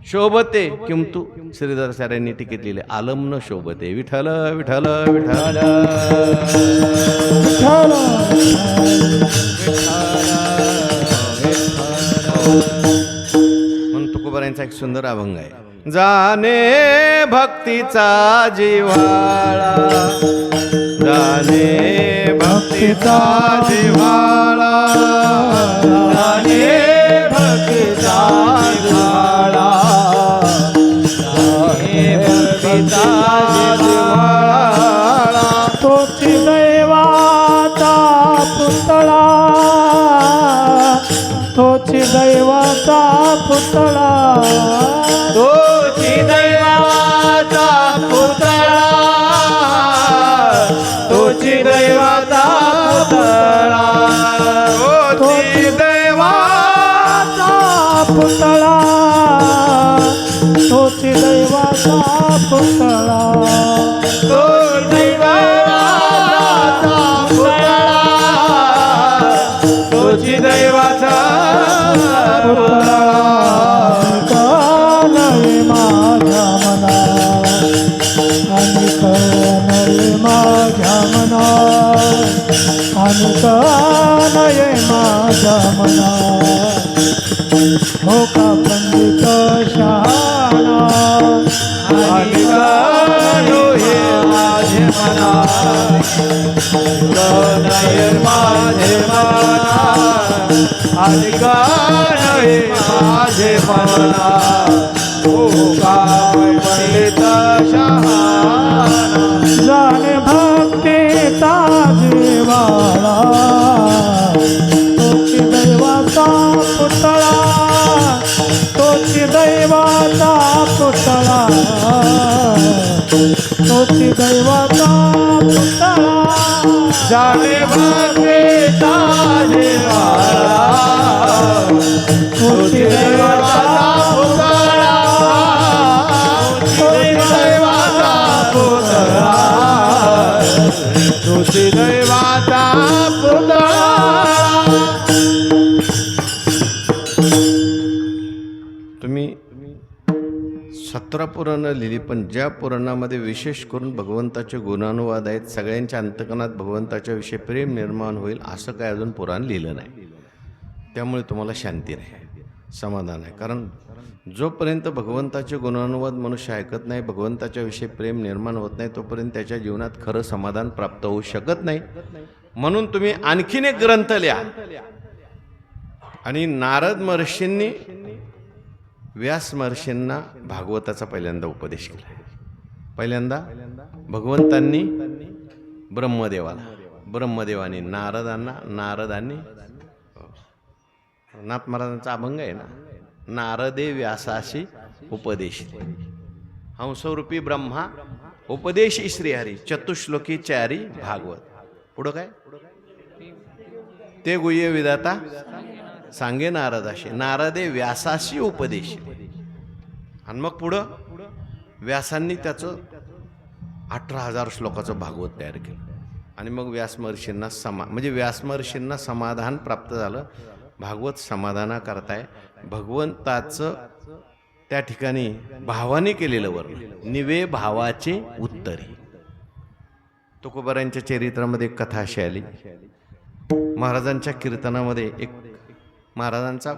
शोभते किंतु श्रीधराचार्यांनी टीकेत लिहिले, आलम न शोभते. विठ्ठल विठ्ठल विठ्ठल. म्हणून तुकोबारायांचा एक सुंदर अभंग आहे, जाने भक्तीचा जिव्हाळा, जाने भक्तीचा जिव्हाळा, जाने भक्तीचा जिव्हाळा, जाने भक्तीचा जिव्हाळा, तोची दैवाचा पुतळा, तोची दैवाचा पुतळा, तोची दैवाचा पुतळा, तोची दैवाचा पुतळा, तोची दैवाचा पुतळा, तोची दैवाचा पुतळा, तो दैवाचा पुतळा, तोची दैवाचा पुतळा. कानळे माझ्या मना, आणि कानळे माझ्या मना, आणि कानळे माझ्या मना, हो का पंडित शहाणा, आणि नये माझे मना हो का पंडित शहाणा जाणे भक्तीचा जिव्हाळा तोची दैवाचा पुतळा तोची दैवाचा पुतळा तोची दैवाचा पुतळा जाणे भक्तीचा जिव्हाळा तोची दैवाचा पुतळा तोची दैवाचा पुतळा तोची दैवाचा पुतळा. तुम्ही 17 पुराणं लिहिली, पण ज्या पुराणामध्ये विशेष करून भगवंताचे गुणानुवाद आहेत, सगळ्यांच्या अंतकणात भगवंताच्या विषयी प्रेम निर्माण होईल असं काय अजून पुराण लिहिलं नाही. त्यामुळे तुम्हाला शांती नाही, समाधान आहे. कारण जोपर्यंत भगवंताचे गुणानुवाद मनुष्य ऐकत नाही, भगवंताच्या विषयी प्रेम निर्माण होत नाही, तोपर्यंत त्याच्या जीवनात खरं समाधान प्राप्त होऊ शकत नाही. म्हणून तुम्ही आणखीन एक ग्रंथ लिहा. आणि नारद महर्षींनी व्यास महर्षींना भागवताचा पहिल्यांदा उपदेश केला. पहिल्यांदा भगवंतांनी ब्रह्मदेवाने नारदांनी नाथ महाराजांचा अभंग आहे ना, नारदे व्यासाशी उपदेश हंसरूपी ब्रह्मा उपदेशी श्रीहरी चतुश्लोकी चारी भागवत. पुढं काय, ते गुह्य विधाता सांगे नारदाशी नारदे व्यासाशी उपदेश. आणि मग पुढं व्यासांनी त्याचं 18,000 श्लोकाचं भागवत तयार केलं. आणि मग व्यास महर्षींना समाधान प्राप्त झालं. भागवत समाधाना करताय भगवंताचं त्या ठिकाणी भावाने केलेलं वर्णन, निवे भावाचे उत्तरी. तुकोबारांच्या चरित्रामध्ये एक कथा अशी आली. महाराजांच्या कीर्तनामध्ये एक महाराजांचा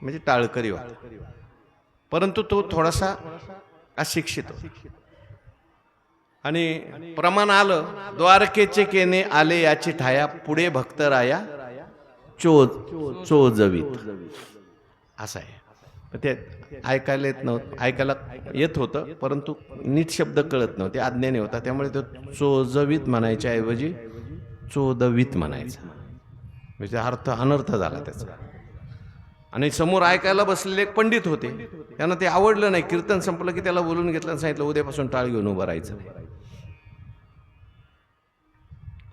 म्हणजे टाळकरी होता, परंतु तो थोडासा अशिक्षित होता. आणि प्रमाण आलं, द्वारकेचे केने आले याची ठाया, पुढे भक्त राया चोजवीत असं आहे. ते ऐकायला येत होतं, परंतु नीट शब्द कळत नव्हते, अज्ञानी होता. त्यामुळे तो चोजवीत म्हणायच्या ऐवजी चोदवीत म्हणायचा, म्हणजे अर्थ अनर्थ झाला त्याचा. आणि समोर ऐकायला बसलेले एक पंडित होते, त्यांना ते आवडलं नाही. कीर्तन संपलं की त्याला बोलून घेतलं आणि सांगितलं उद्यापासून टाळ घेऊन उभं राहायचं.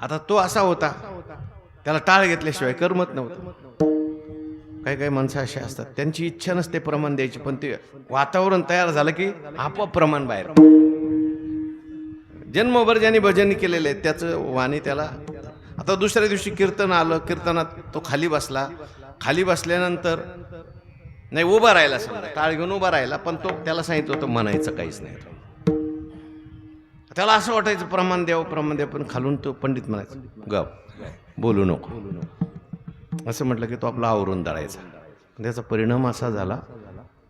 आता तो असा होता, त्याला टाळ घेतल्याशिवाय करमत नव्हतं. काही काही माणसं अशी असतात, त्यांची इच्छा नसते प्रमाण द्यायची, पण ते वातावरण तयार झालं की आपोआप प्रमाण बाहेर. जन्मभर ज्यांनी भजन केलेले आहे त्याचं वाणी त्याला. आता दुसऱ्या दिवशी कीर्तन आलं, कीर्तनात तो खाली बसला. खाली बसल्यानंतर नाही उभा राहिला, समजा टाळ घेऊन उभा राहिला, पण तो त्याला सांगितलं होतं म्हणायचं काहीच नाही. त्याला असं वाटायचं प्रमाण द्यावं, पण खालून तो पंडित म्हणायचं गप बोलू नको. असं म्हटलं की तो आपला आवरून दळायचा. त्याचा परिणाम असा झाला,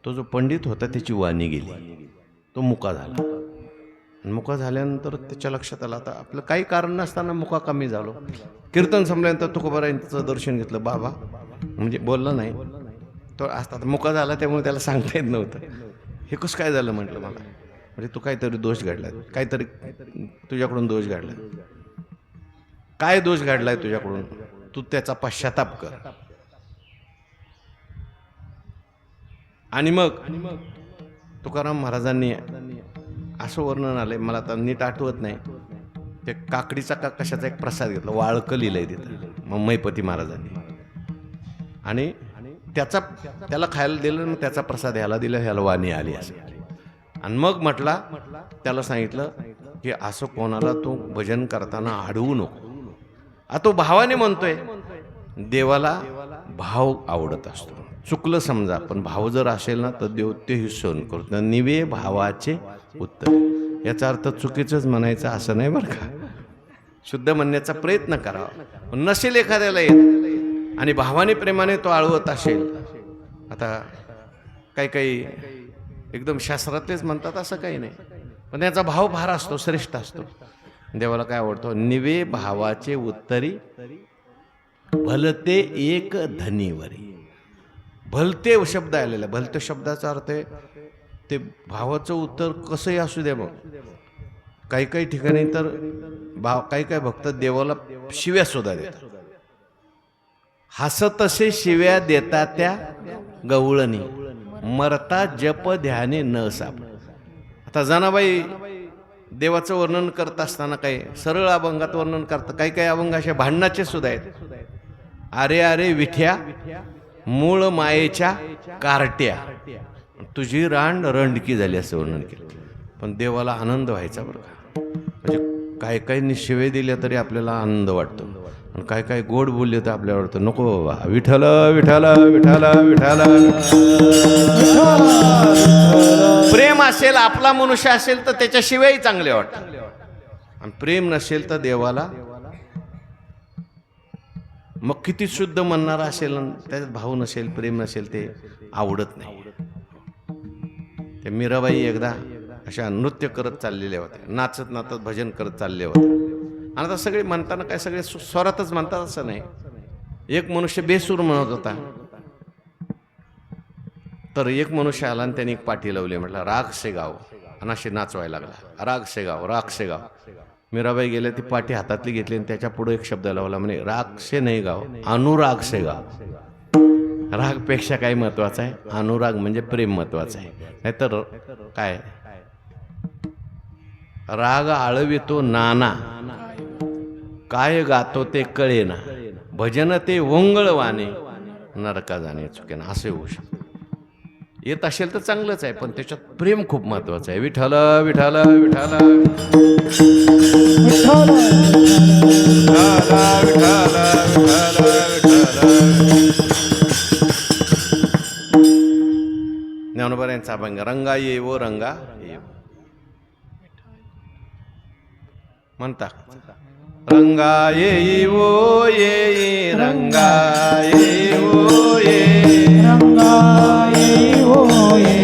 तो जो पंडित होता त्याची वाणी गेली, तो मुका झाला. मुका झाल्यानंतर त्याच्या लक्षात आलं आता आपलं काही कारण नसताना मुका कमी झालो. कीर्तन संपल्यानंतर तुकोबारायांचं दर्शन घेतलं. बाबा म्हणजे बोलला नाही तो, असतात मुका झाला, त्यामुळे त्याला सांगता येत नव्हतं. हे कसं काय झालं म्हटलं मला, म्हणजे तू काहीतरी दोष घडलाय, काहीतरी तुझ्याकडून दोष घडलाय. काय दोष घडलाय तुझ्याकडून, तू त्याचा पश्चाताप कर. आणि मग तुकाराम महाराजांनी असं वर्णन आलंय, मला आता नीट आठवत नाही, ते काकडीचा का कशाचा एक प्रसाद घेतला, वाळकं लिहिलंय तिथं मैपती महाराजांनी. आणि त्याला खायला दिलं, मग त्याचा प्रसाद ह्याला दिला, ह्याला वाणी आली असं. आणि मग म्हटला, त्याला सांगितलं की असं कोणाला तू भजन करताना अडवू नको. आता तो भावाने म्हणतोय, देवाला भाव आवडत असतो. चुकलं समजा, पण भाव जर असेल ना तर देव तेही सहन करतो. निवे भावाचे उत्तर, याचा अर्थ चुकीचंच म्हणायचं असं नाही बरं का. शुद्ध म्हणण्याचा प्रयत्न करावा. नसेल एखाद्याला येत आणि भावाने प्रेमाने तो आळवत असेल, आता काही एकदम शास्त्रातलेच म्हणतात असं काही नाही, पण त्याचा भाव फार असतो, श्रेष्ठ असतो. देवाला काय आवडतो, निवे भावाचे उत्तरी भलते एक धनीवरी. भलते शब्द आलेला. भलते शब्दाचा अर्थ आहे ते भावाचं उत्तर कसंही असू द्या. मग काही काही ठिकाणी तर काही काही भक्त देवाला शिव्या सुद्धा देतात. हसत तसे शिव्या देतात त्या गवळणी, मरता जप ध्याने न साप. आता जनाबाई देवाचं वर्णन करत असताना काही सरळ अभंगात वर्णन करतात. काही काही अभंग अशा भांडणाचे सुद्धा आहेत. अरे अरे विठ्या मूळ मायेच्या कार्ट्या, तुझी रांड रंडकी झाली असं वर्णन केलं. पण देवाला आनंद व्हायचा बरं का. म्हणजे काय काही शिवे दिले तरी आपल्याला आनंद वाटतो, आणि काय काय गोड बोलले तर आपल्याला वाटतं नको बाबा, विठ्ठल विठ्ठल विठ्ठल विठ्ठल. प्रेम असेल, आपला मनुष्य असेल तर त्याच्याशिवायही चांगले वाटतं, आणि प्रेम नसेल तर देवाला मग किती शुद्ध म्हणणारा असेल, त्याच्यात भाव नसेल, प्रेम नसेल, ते आवडत नाही. ते मीराबाई एकदा अशा नृत्य करत चाललेल्या होत्या, नाचत नाचत भजन करत चालले होते. आणि आता सगळे म्हणताना काय सगळे स्वरातच म्हणतात असं नाही. एक मनुष्य बेसूर म्हणत होता, तर एक मनुष्य आला आणि त्याने एक पाठी लावली, म्हटलं राग से गाव, आणि असे नाचवायला लागला, राग से गाव, राग से गाव. मीराबाई गेल्या, ती पाठी हातातली घेतली आणि त्याच्या पुढे एक शब्द लावला, म्हणे राग से नाही गाव, अनुराग से गाव. रागपेक्षा काय महत्वाचं आहे, अनुराग म्हणजे प्रेम महत्वाचं आहे. नाहीतर काय, राग आळवितो नाना, काय गातो ते कळेना, भजन ते वंगळवाने, नरका जाणे चुकेना, असे होऊ शकते. येत असेल तर चांगलंच आहे, पण त्याच्यात प्रेम खूप महत्वाचं आहे. विठ्ठल विठ्ठल विठ्ठल ज्ञानोबा यांचा अभंग, रंगा येवो रंगा येवो म्हणता. रंगा येवो ये, रंगा येवो ये, रंगा येवो ये,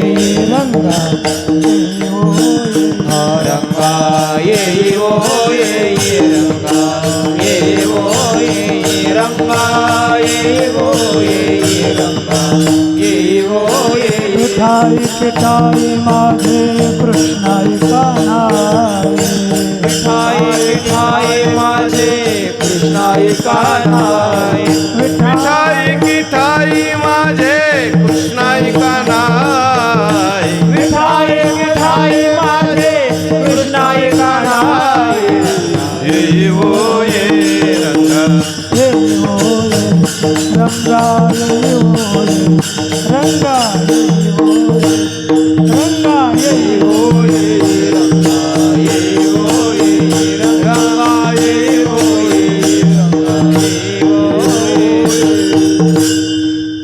रंगा येवो ये, रंगा येवो ये, रंगा येवो ये, रंगा येवो ये, रंगा येवो ये. विठाई विठाई माझे कृष्णाई कान्हाई, विठाई विठाई माझे कृष्णाई कान्हाई, विठाई विठाई माझे कृष्णाई कान्हाई, विठाई विठाई माझे कृष्णाई कान्हाई. येवो ये रंगा येवो ये, रंगा येवो ये, रंगा येवो ये, रंगा येवो ये, रंगा येवो ये, रंगा येवो ये, रंगा येवो ये.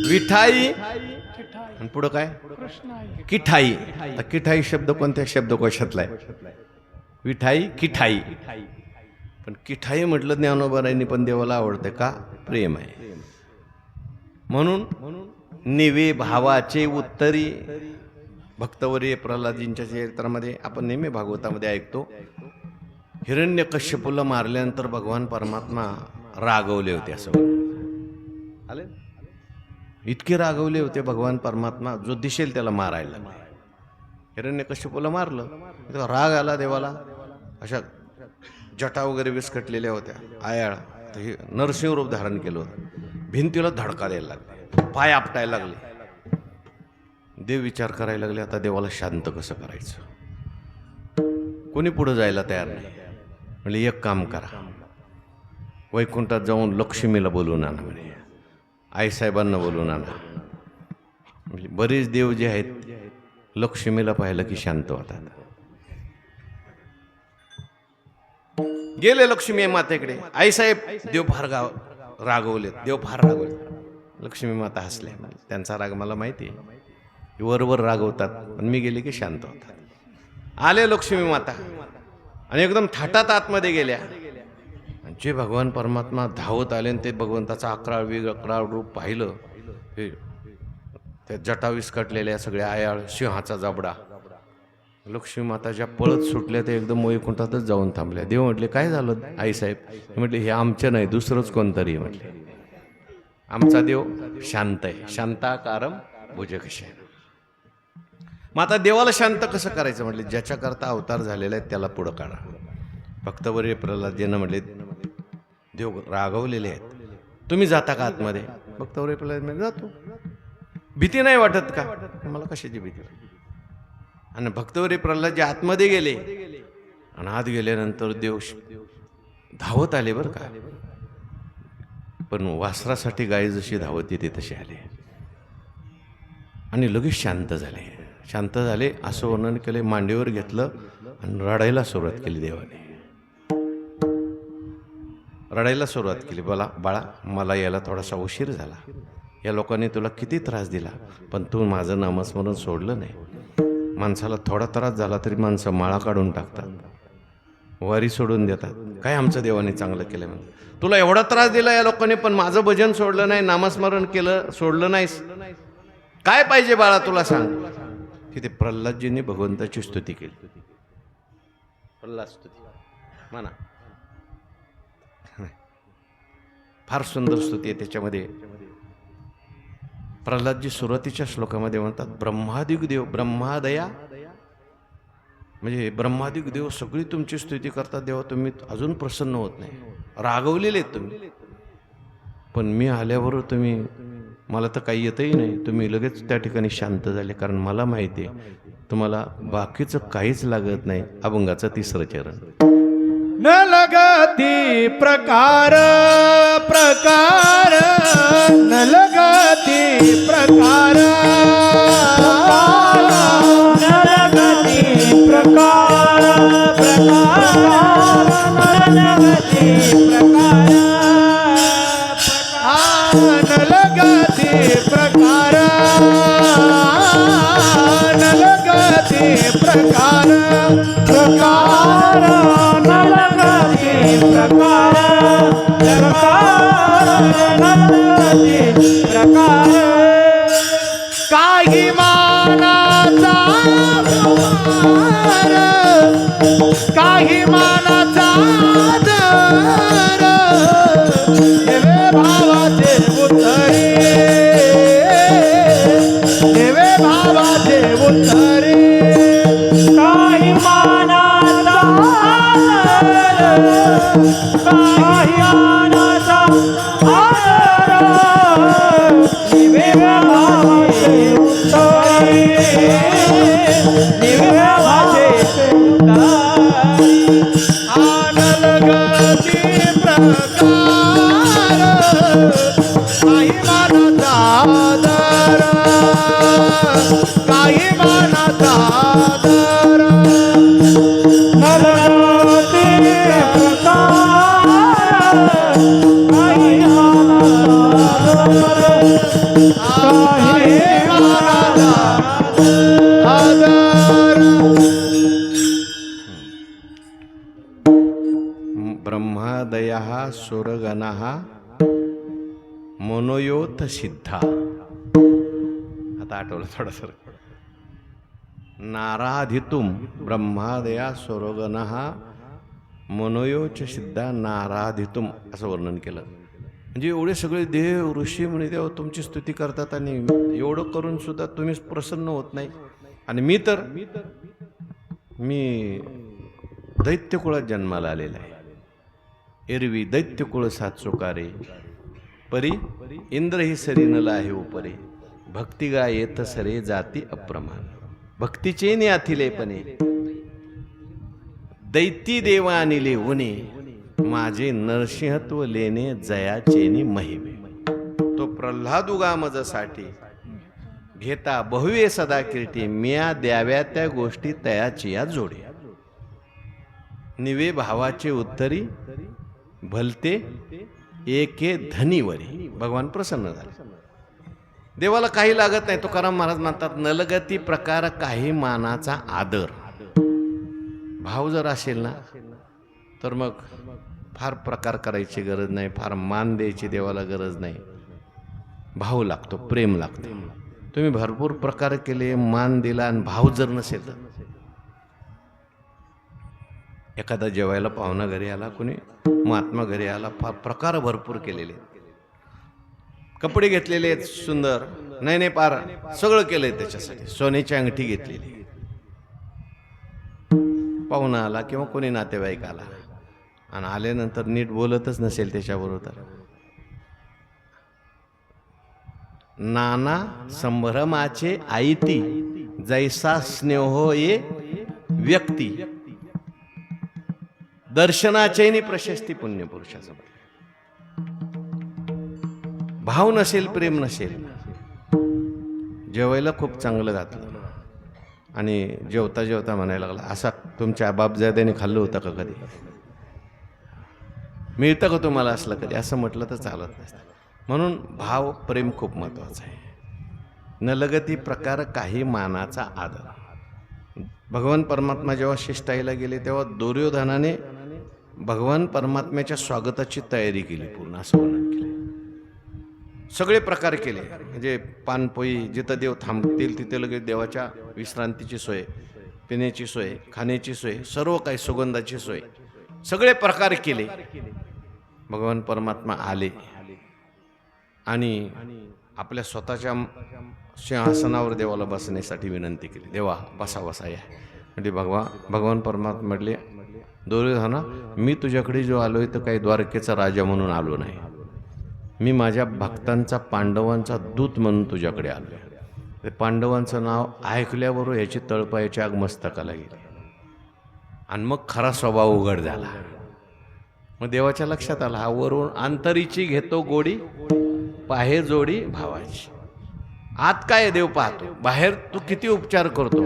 विठाई आणि पुढं काय, किठाई. आता किठाई शब्द कोणत्या शब्दकोशातला आहे? विठाई किठाई. पण किठाई म्हटलं ज्ञानोबारायांनी, पण देवाला आवडते का, प्रेम आहे म्हणून. निवे भावाचे उत्तरी, भक्तवर्य प्रल्हादजींच्या चरित्रामध्ये आपण नेहमी भागवतामध्ये ऐकतो, हिरण्यकश्यपूला मारल्यानंतर भगवान परमात्मा रागवले होते असं आले. इतके रागवले होते भगवान परमात्मा, जो दिसेल त्याला मारायला. हिरण्यकश्यपूला मारलं, तेव्हा राग आला देवाला. अशा जटा वगैरे विस्कटलेल्या होत्या, आयाळ, हे नरसिंह रूप धारण केलं होतं. भिंतीला धडका द्यायला लागले, पाय आपटायला लागले. देव विचार करायला लागले, आता देवाला शांत कसं करायचं. कोणी पुढे जायला तयार नाही. म्हणजे एक काम करा, वैकुंठात जाऊन लक्ष्मीला बोलवून आणा, म्हणे आईसाहेबांना बोलवून आणा. म्हणजे बरेच देव जे आहेत लक्ष्मीला पाहिलं की शांत होतात. गेले लक्ष्मी मातेकडे, आईसाहेब देव फार रागवलेत, देव फार रागवले. लक्ष्मी माता हसले, त्यांचा राग मला माहिती आहे, वरवर रागवतात, पण मी गेले की शांत होतात. आले लक्ष्मी माता आणि एकदम थाटात आतमध्ये गेल्या. जे भगवान परमात्मा धावत आले आणि ते भगवंताचा अकराळ रूप पाहिलं, हे त्या जटा विस्कटलेल्या सगळ्या आयाळ, सिंहाचा जबडा. लक्ष्मी माता ज्या पळत सुटल्या ते एकदम वैकुंठातच जाऊन थांबल्या. देव म्हटले काय झालं आईसाहेब? म्हटले हे आमचे नाही, दुसरंच कोणतरी म्हटले. आमचा देव शांत आहे. शांताकारम भुजगशयन. मग आता देवाला शांत कसं करायचं म्हटलं, ज्याच्याकरता अवतार झालेला आहे त्याला पुढं काढा. भक्तवर्य प्रल्हादजींना म्हटले, देव रागवलेले आहेत, तुम्ही जाता का आतमध्ये? भक्तवर्य प्रल्हाद म्हणजे जातो. भीती नाही वाटत का? मला कशाची भीती वाटते? आणि भक्तवर्य प्रल्हादजी आतमध्ये गेले आणि आत गेल्यानंतर देव धावत आले बरं का. पण वासरासाठी गाय जशी धावत येते तशी आले आणि लगेच शांत झाले. शांत झाले असं वर्णन केले, मांडीवर घेतलं आणि रडायला सुरुवात केली देवाने. रडायला सुरुवात केली, बाळा मला यायला थोडासा उशीर झाला, या लोकांनी तुला किती त्रास दिला, पण तू माझं नामस्मरण सोडलं नाही. माणसाला थोडा त्रास झाला तरी माणसं माळा काढून टाकतात, वारी सोडून देतात. काय आमचं देवाने चांगलं केलं म्हणून. तुला एवढा त्रास दिला या लोकांनी, पण माझं भजन सोडलं नाही, नामस्मरण केलं सोडलं नाहीस, काय पाहिजे बाळा तुला सांग. तिथे प्रल्हादजींनी भगवंताची स्तुती केली. प्रल्हाद स्तुती म्हणा, फार सुंदर स्तुती आहे त्याच्यामध्ये. प्रल्हादजी सुरुवातीच्या श्लोकामध्ये म्हणतात, ब्रह्मादिक देव ब्रह्मादया, म्हणजे ब्रह्मादिक देव सगळी तुमची स्तुती करतात. देवा तुम्ही अजून प्रसन्न होत नाही, रागवलेले आहेत तुम्ही, पण मी आल्यावर तुम्ही, मला तर काही येतही नाही, तुम्ही लगेच त्या ठिकाणी शांत झाले. कारण मला माहिती आहे तुम्हाला बाकीचं काहीच लागत नाही. अभंगाचं 3रं चरण. न लगती प्रकार प्रकार, न लगती प्रकार, न लगती प्रकार प्रकार, न लगती प्रकार, न लगती प्रकार, न लगती प्रकार प्रकार, न लगती प्रकार प्रकार, काही मानाचा भार, काही मानाचा दर, देवे भावाचे उतरे, देवे भावाचे उतरे, काही मानाचा दर, काही मानाचा आदर, देवे भावाचे उतरे, देवे भावाचे उतरे, आनलगती प्रकार, काही मानाचा आदर, काही मानाचा आदर, नलगती प्रकार, काही मानाचा आदर, काही मानाचा आदर. ब्रह्मादयः सुरगणः मनोयोथ सिद्धा. आता आठवलं थोडंसं. नाराधितुम ब्रह्मादया सुरगणः मनोयोच सिद्धा नाराधितुम असं वर्णन केलं. म्हणजे एवढे सगळे देव ऋषी मुनी देव तुमची स्तुती करतात आणि एवढं करून सुद्धा तुम्ही प्रसन्न होत नाही. आणि मी दैत्यकुळात जन्माला आलेला आहे. एरवी दैत्यकुळ सात चुकारे, परी इंद्र ही सरी न लाहे उपरे, भक्तिगा येत सरे जाती अप्रमाण, भक्तीचे न्याथिलेपणे दैती देवा अनिले उने, माझे नरसिंहत्व लेणे जयाचेनी महिमे. तो प्रल्हाद उगामजसाठी घेता बहुवे सदा कीर्ती, मिया द्याव्या त्या गोष्टी तयाची या जोडे, निवे भावाचे उत्तरी भलते एके धनीवरी. भगवान प्रसन्न झाले. देवाला काही लागत नाही. तुकाराम महाराज म्हणतात, नलगती प्रकार काही मानाचा आदर. भाव जर असेल ना तर मग फार प्रकार करायची गरज नाही, फार मान द्यायची देवाला गरज नाही. भाव लागतो, प्रेम लागतो. तुम्ही भरपूर प्रकार केले, मान दिला आणि भाव जर नसेल तर, एखादा जेवायला पाहुणा घरी आला, कोणी महात्मा घरी आला, फार प्रकार भरपूर केलेले, कपडे घेतलेले आहेत सुंदर, नाही पार सगळं केलंय त्याच्यासाठी, सोन्याची अंगठी घेतलेली. पाहुणा आला किंवा कोणी नातेवाईक आला आणि आल्यानंतर नीट बोलतच नसेल त्याच्याबरोबर, नाना संभ्रमाचे आयती जैसा स्नेहो ये व्यक्ती, दर्शनाचे प्रशस्ती पुण्यपुरुषाचं. भाव नसेल, प्रेम नसेल, जेवायला खूप चांगलं घातलं आणि जेवता जेवता म्हणायला लागला, असा तुमच्या बापजाद्याने खाल्लं होतं का कधी, मिळतं का तुम्हाला असलं कधी, असं म्हटलं तर चालत नसतं. म्हणून भाव प्रेम खूप महत्त्वाचं आहे. न लगती प्रकार काही मानाचा आदर. भगवान परमात्मा जेव्हा शिष्टाईला गेले तेव्हा दुर्योधनाने भगवान परमात्म्याच्या स्वागताची तयारी केली पूर्ण, असं वर्णन केले. सगळे प्रकार केले, म्हणजे पानपोई, जिथं देव थांबतील तिथे लगेच देवाच्या विश्रांतीची सोय, पिण्याची सोय, खाण्याची सोय, सर्व काही सुगंधाची सोय, सगळे प्रकार केले. भगवान परमात्मा आले आणि आपल्या स्वतःच्या सिंहासनावर देवाला बसण्यासाठी विनंती केली, देवा बसा बसा या. म्हणजे भगवान परमात्मा म्हटले, दुर्योधना मी तुझ्याकडे जो आलोय तर काही द्वारकेचा राजा म्हणून आलो नाही, मी माझ्या भक्तांचा, पांडवांचा दूत म्हणून तुझ्याकडे आलो आहे. पांडवांचं नाव ऐकल्याबरोबर याची तळपायाची आग मस्तकाला गेली आणि मग खरा स्वभाव उघड झाला. मग देवाच्या लक्षात आला, हा वरून अंतरीची घेतो गोडी, पाहे जोडी भावाची. आत काय देव पाहतो, बाहेर तू किती उपचार करतो.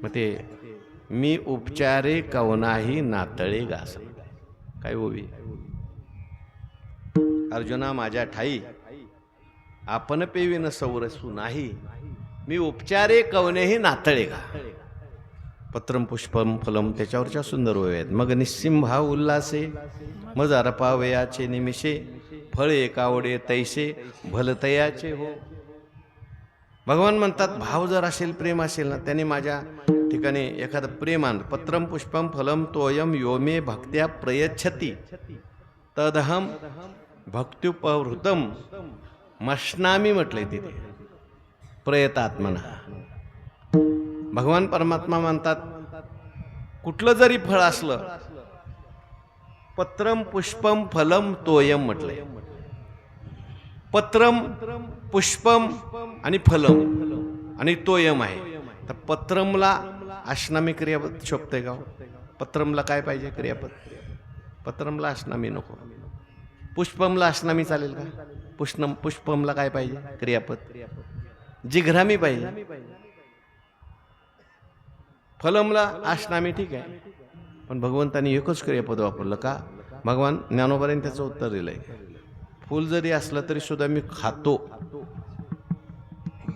मग ते मी उपचारे कवनाही नातळे घास, काय ओवी, अर्जुना माझ्या ठाई आपण पेविन सौरसू नाही, मी उपचारे कवनेही नातळे घा. पत्रम पुष्पम फलम, त्याच्यावरच्या सुंदर ओव्या आहेत. मग निस्सिंभाव उल्हासे, मज अर्पावयाचे निमिषे, फळ एकावडे तैसे भलतयाचे हो. भगवान म्हणतात, भाव जर असेल, प्रेम असेल ना, त्याने माझ्या ठिकाणी एखादं प्रेम आण. पत्रम पुष्पम फलम तोयम योमे भक्त्या प्रयच्छती तदहम भक्त्युपहृतम मश्नामी म्हटलंय तिथे, प्रयतात्मना. भगवान परमात्मा म्हणतात, कुठलं जरी फळ असलं, पत्रम पुष्पम फलम तोयम म्हटलंय. पत्रम, पुष्पम आणि फलम आणि तोयम आहे. तर पत्रमला अश्नामी क्रियापद शोभतंय का? पत्रमला काय पाहिजे क्रियापद? पत्रमला अश्नामी नको. पुष्पमला अश्नामी चालेल का? पुष्पमला काय पाहिजे क्रियापद? जिघ्रामी पाहिजे. फलमला अश्नामी ठीक आहे, पण भगवंतानी एकच क्रियापद वापरलं का? भगवान ज्ञानोबाने त्याचं उत्तर दिलंय, फूल जरी असलं तरी सुद्धा मी खातो,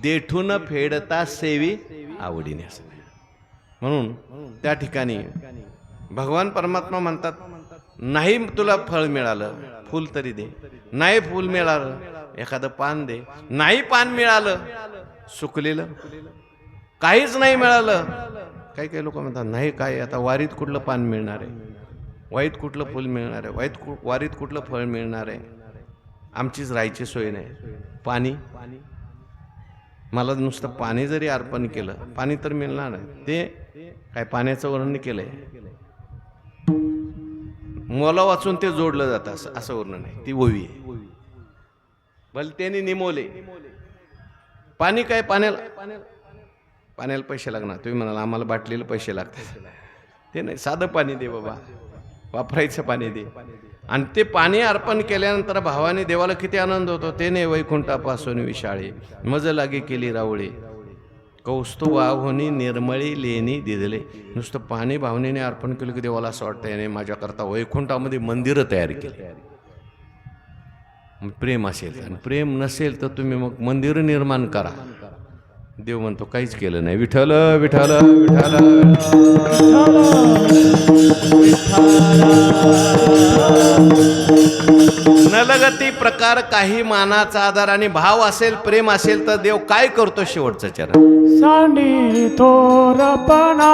देठून फेडता सेवी आवडीने. असं म्हणून त्या ठिकाणी भगवान परमात्मा म्हणतात, नाही तुला फळ मिळालं फूल तरी दे, नाही फूल मिळालं एखादं पान दे, नाही पान मिळालं सुकलेलं, काहीच नाही मिळालं. काही काही लोक म्हणतात, नाही काय आता वारीत कुठलं पान मिळणार आहे, वाईत कुठलं फूल मिळणार आहे, वारीत कुठलं फळ मिळणार आहे, आमचीच राहायची सोय नाही. पाणी, मला नुसतं पाणी जरी अर्पण केलं, पाणी तर मिळणार नाही. ते काय पाण्याचं वर्णन केलंय, मोला वाचून ते जोडलं जातं असं वर्णन आहे. ती ओवी आहे. भले त्यांनी निमोले पाणी, काय पाण्याला पैसे लागणार. तुम्ही म्हणाल आम्हाला बाटलीला पैसे लागतात, ते नाही, साधं पाणी दे बाबा, वापरायचं पाणी दे. आणि ते पाणी अर्पण केल्यानंतर भावाने देवाला किती आनंद होतो. ते नाही वैकुंठापासून विशाळे मज लागे केली रावळे, कौस्तुभाहोनी निर्मळी लेणी दिदले. नुसतं पाणी भावनेने अर्पण केलं की देवाला असं वाटतं याने माझ्याकरता वैकुंठामध्ये मंदिरं तयार केली. प्रेम असेल, आणि प्रेम नसेल तर तुम्ही मग मंदिर निर्माण करा. देव म्हणतो काहीच केलं नाही. विठ्ठल विठ्ठल विठ्ठल नलगती प्रकार काही मानाचा आधार आणि भाव असेल, प्रेम असेल तर देव काय करतो? शेवटचं चरण सांडी थोरपणा,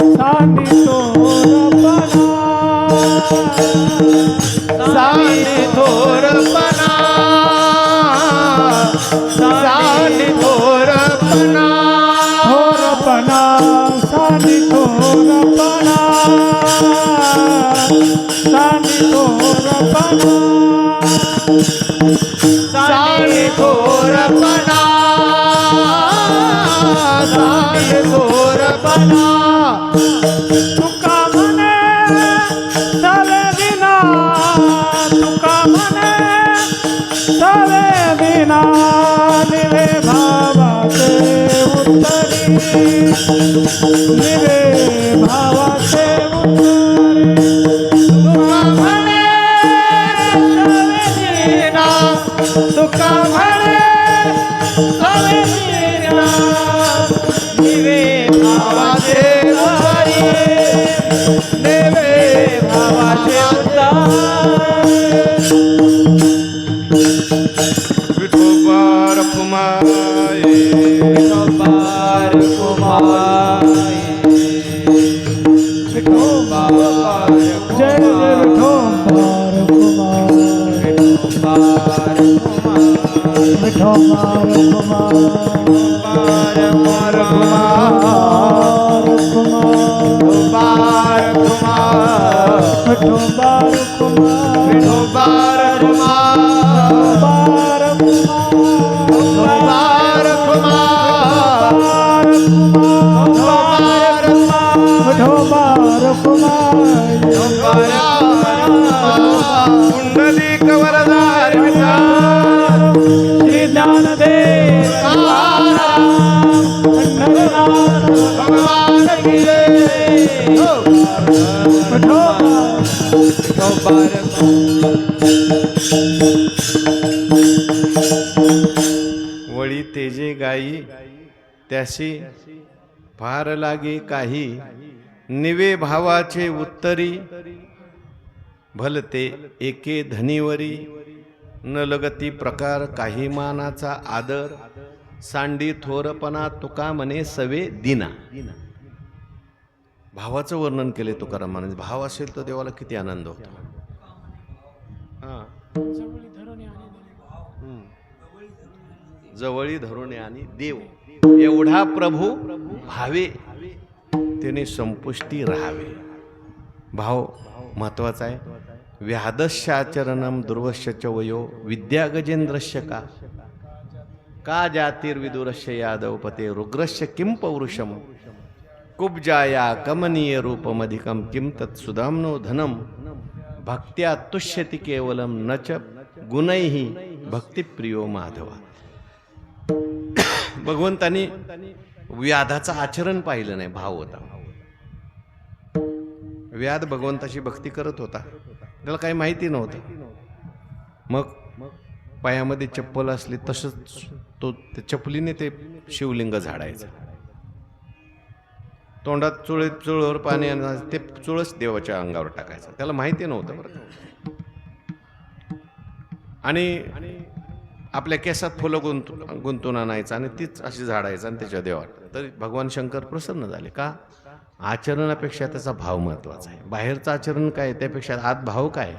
सांडी थोरपणा, सांडी थोरपणा. थोरपणा सांडे थोरपणा सांडे थोरपणा तुका म्हणे तवे विना तुका म्हणे तवे विना निवे भावाचे उत्तरी निवे भावाचे उत्तरी तुका म्हणे तवे विना तुका म्हणे तवे विना निवे भावाचे उत्तरी निवे भावाचे उत्तरी विठोबा रखुमाई विठोबार कुमारी विठोबार जय जय विठोबार कुमारी विठोबार कुमार विठोबार कुमार विठोबार कुमार विठोबार कुमार कुंडलिक वरदार श्री ज्ञानदेव भगवान की वळी तेजे गाई त्याशी फार लागे काही निवे भावाचे उत्तरी भलते एके धनीवरी न लगती प्रकार काही मानाचा आदर सांडी थोरपणा तुका म्हणे सवे दिना. भावाचं वर्णन केले तुकारामाने. भाव असेल तर देवाला किती आनंद होतो. हा जवळी धरुणे आणि देव एवढा प्रभू भावे त्याने संपुष्टी राहावे. भाव महत्वाचा आहे. व्याधस्य आचरणम दुर्वश्य च वयो विद्या गजेंद्रस्य का जातिर्विदुरस्य यादवपते रुग्रस्य किं पौरुषम कुब्जाया कमनीय रूपमधिकम किं तत्सुधाम्नो धनम भक्त्या तुष्यति केवलम न च गुणैहि भक्तिप्रियो माधवा. भगवंतानी व्याधाचं आचरण पाहिलं नाही. भाव होता. व्याध भगवंताची भक्ती करत होता. त्याला काही माहिती नव्हतं. मग पायामध्ये चप्पल असली तसंच तो चपलीने ते शिवलिंग झाडायचं. तोंडात चुळवर पाणी आणायचं. ते चुळच देवाच्या अंगावर टाकायचं. त्याला माहिती नव्हतं बरं. आणि आपल्या केसात फुलं गुंतून आणायचं आणि तीच अशी झाडायचं आणि त्याच्या देवात. तरी भगवान शंकर प्रसन्न झाले. का? आचरणापेक्षा त्याचा भाव महत्वाचा आहे. बाहेरचं आचरण काय त्यापेक्षा आत भाव काय.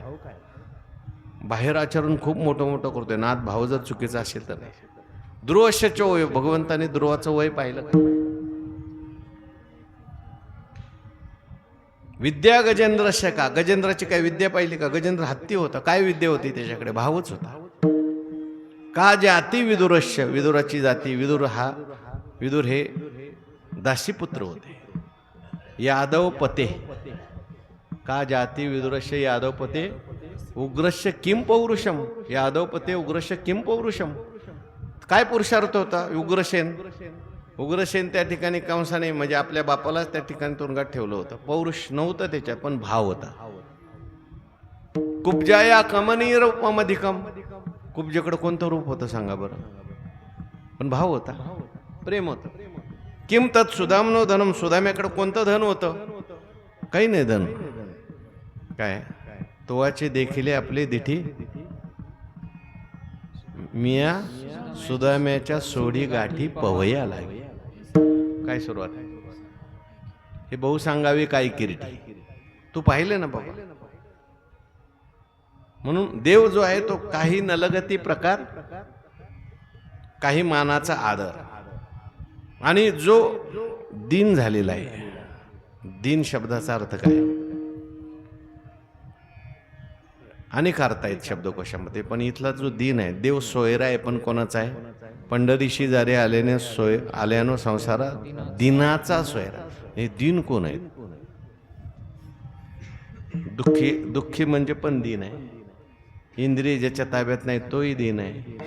बाहेर आचरण खूप मोठं मोठं करतोय ना, आत भाव जर चुकीचा असेल तर नाही. ध्रुवश्च वय भगवंताने ध्रुवाचं वय पाहिलं का? विद्या गजेंद्रस्य का. गजेंद्राची काय विद्या पाहिली का? गजेंद्र हत्ती होता. काय विद्या होती त्याच्याकडे? भावच होता. का जाती विदुरस्य. विदुराची जाती. विदुर हे दासीपुत्र होते. यादव पते. का जाती विदुरस्य यादव पते उग्रस्य किम पौरुषम. यादव पते उग्रस्य किम पौरुषम. काय पुरुषार्थ होता? उग्रसेन त्या ठिकाणी कंसाने म्हणजे आपल्या बापालाच त्या ठिकाणी तुरुंगात ठेवलं होतं. पौरुष नव्हतं त्याच्यात, पण भाव होता. कुब्जाया कमनीय रूपमधिकम. कुब्जाकडे कोणतं रूप होतं सांगा बरं? पण भाव होता, प्रेम होतं. किम तत् सुदामनो धनम. सुदाम्याकडे कोणतं धन होतं? काही नाही धन. काय? तोवाचे देखिले आपले दिठी मिया सुदाम्याच्या सोडी गाठी पवया लागे. काय सुरुवात? हे बहु सांगावे काय किरीटी. तू पाहिले ना बाबा. म्हणून देव जो आहे तो काही नलगती प्रकार, काही मानाचा आदर, आणि जो दीन झालेला आहे. दीन शब्दाचा अर्थ काय? अनेक अर्थ आहेत शब्दकोशामध्ये, पण इथला जो दिन आहे, देव सोयरा आहे, पण कोणाचा आहे? पंढरीशी जारे आल्यानो संसारा दिनाचा सोयरा. हे दिन कोण आहेत? दुःखी म्हणजे पण दिन आहे. इंद्रिय ज्याच्या ताब्यात नाही तोही दिन आहे.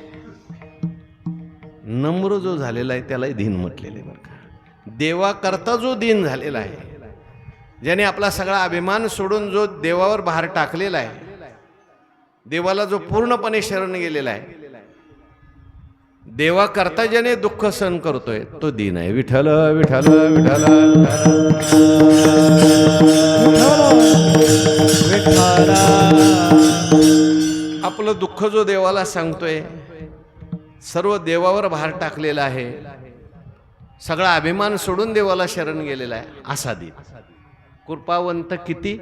नम्र जो झालेला आहे त्यालाही दिन म्हटलेले आहे बरं का. देवाकरता जो दिन झालेला आहे, ज्याने आपला सगळा अभिमान सोडून जो देवावर भार टाकलेला आहे, देवाला जो पूर्णपणे शरण गेलेला आहे, देवाकरता ज्याने दुःख सहन करतोय तो दिन आहे. विठ्ठल विठ्ठल विठ्ठल विठ्ठल. आपलं दुःख जो देवाला सांगतोय, सर्व देवावर भार टाकलेला आहे, सगळा अभिमान सोडून देवाला शरण गेलेला आहे, असा दिन. कृपावंत किती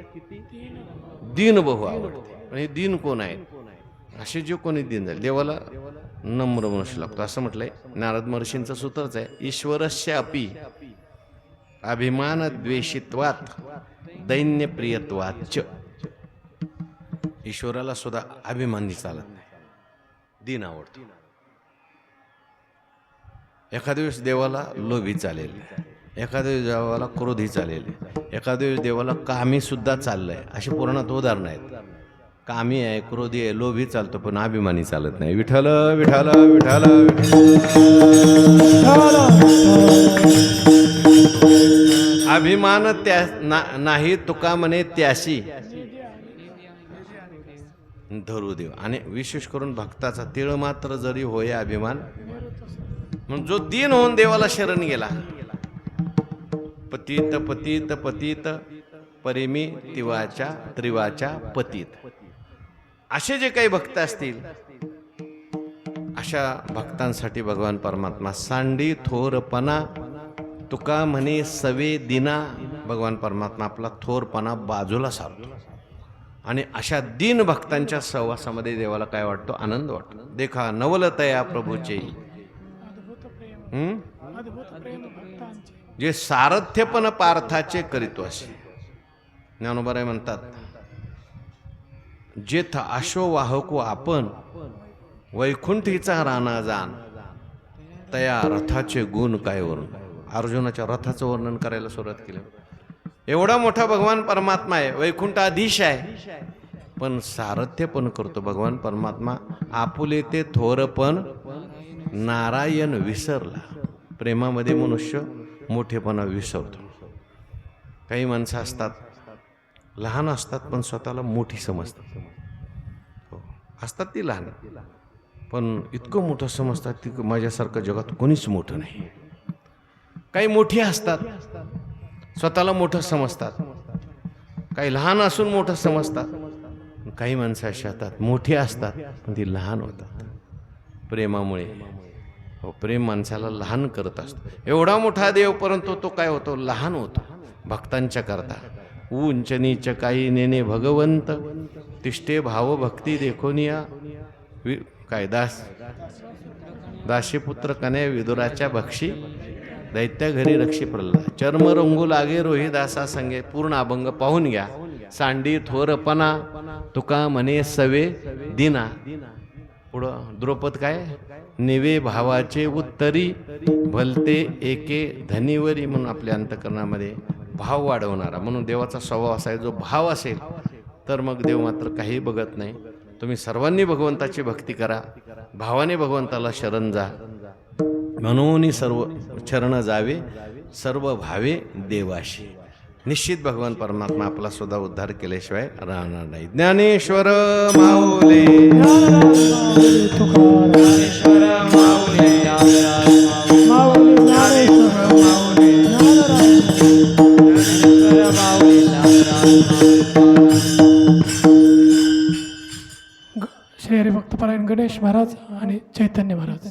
दीन बहु आवडते. आणि दीन कोण आहे? असे जे कोणी दिन झाले देवाला नम्र मनुष्य लागतो, असं म्हटलंय. नारद महर्षींचं सूत्रच आहे, ईश्वरस्य अपि अभिमान द्वेषित्वात दैन्य प्रियत्वाच. ईश्वराला सुद्धा अभिमानी चालत नाही, दिन आवडतो. एखाद्या वेळेस देवाला लोभी चालेल, एखाद्या वेळेस देवाला क्रोधी चालेल, एखाद्या वेळेस देवाला कामी सुद्धा चाललंय. अशी पुराणात उदाहरणं आहेत. कामी आहे, क्रोधी आहे, लोभी चालतो, पण अभिमानी चालत नाही. विठ्ठल विठ्ठल विठ्ठल अभिमान त्या नाही तुका म्हणे त्याशी धरू देव. आणि विशेष करून भक्ताचा तिळ मात्र जरी होय अभिमान, म्हणून जो दीन होऊन देवाला शरण गेला, पतित पतित पतित परिमी त्रिवाच्या पतित, असे जे काही भक्त असतील, अशा भक्तांसाठी भगवान परमात्मा सांडी थोरपणा तुका म्हणे सवे दिना. भगवान परमात्मा आपला थोरपणा बाजूला सारतो आणि अशा दीन भक्तांच्या सहवासामध्ये देवाला काय वाटतो? आनंद वाटतो. देखा नवलतया प्रभूचे जे सारथ्यपण पार्थाचे करीतो असे. ज्ञानोबाराय म्हणतात, जेथ आशो वाहको आपण वैकुंठीचा राणा जाण, तया रथाचे गुण काय वरून. अर्जुनाच्या रथाचं वर्णन करायला सुरुवात केली. एवढा मोठा भगवान परमात्मा आहे, वैकुंठाधीश आहे, पण सारथ्य पण करतो. भगवान परमात्मा आपुले ते थोरपण नारायण विसरला. प्रेमामध्ये मनुष्य मोठेपणा विसरतो. काही माणसं असतात, लहान असतात पण स्वतःला मोठी समजतात. असतात ती लहान, पण इतकं मोठं समजतात की माझ्यासारखं जगात कोणीच मोठं नाही. काही मोठी असतात, स्वतःला मोठं समजतात. काही लहान असून मोठं समजतात. काही माणसं अशी असतात, मोठी असतात पण ती लहान होतात प्रेमामुळे. प्रेम माणसाला लहान करत असतो. एवढा मोठा देव, परंतु तो काय होतो? लहान होतो भक्तांच्या करता. उंच नीच काही नेने भगवंत, तिष्ठे भाव भक्ती देखोनिया. काय दासी पुत्र कन्या विदुराच्या भक्षी, दैत्य घरी रक्षी प्रल्हाद. चर्म रंगू लागे रोही दासा संगे. पूर्ण अभंग पाहून घ्या. सांडी थोरपणा तुका म्हणे सवे दिना. पुढं द्रौपद काय? निवे भावाचे उत्तरी, भलते एके धनीवरी. म्हणून आपल्या अंतकरणामध्ये भाव वाढवणारा, म्हणून देवाचा स्वभाव असा आहे, जो भाव असेल तर मग देव मात्र काही बघत नाही. तुम्ही सर्वांनी भगवंताची भक्ती करा, भावाने भगवंताला शरण जा. म्हणून सर्व चरण जावे, सर्व भावे देवाशी. निश्चित भगवान परमात्मा आपला सुद्धा उद्धार केल्याशिवाय राहणार नाही. ज्ञानेश्वर माऊली, ज्ञानेश्वर माऊली, माऊली ज्ञानेश्वर माऊली, ज्ञानेश्वर माऊली. श्री हरिभक्तपरायण गणेश महाराज आणि चैतन्य महाराज.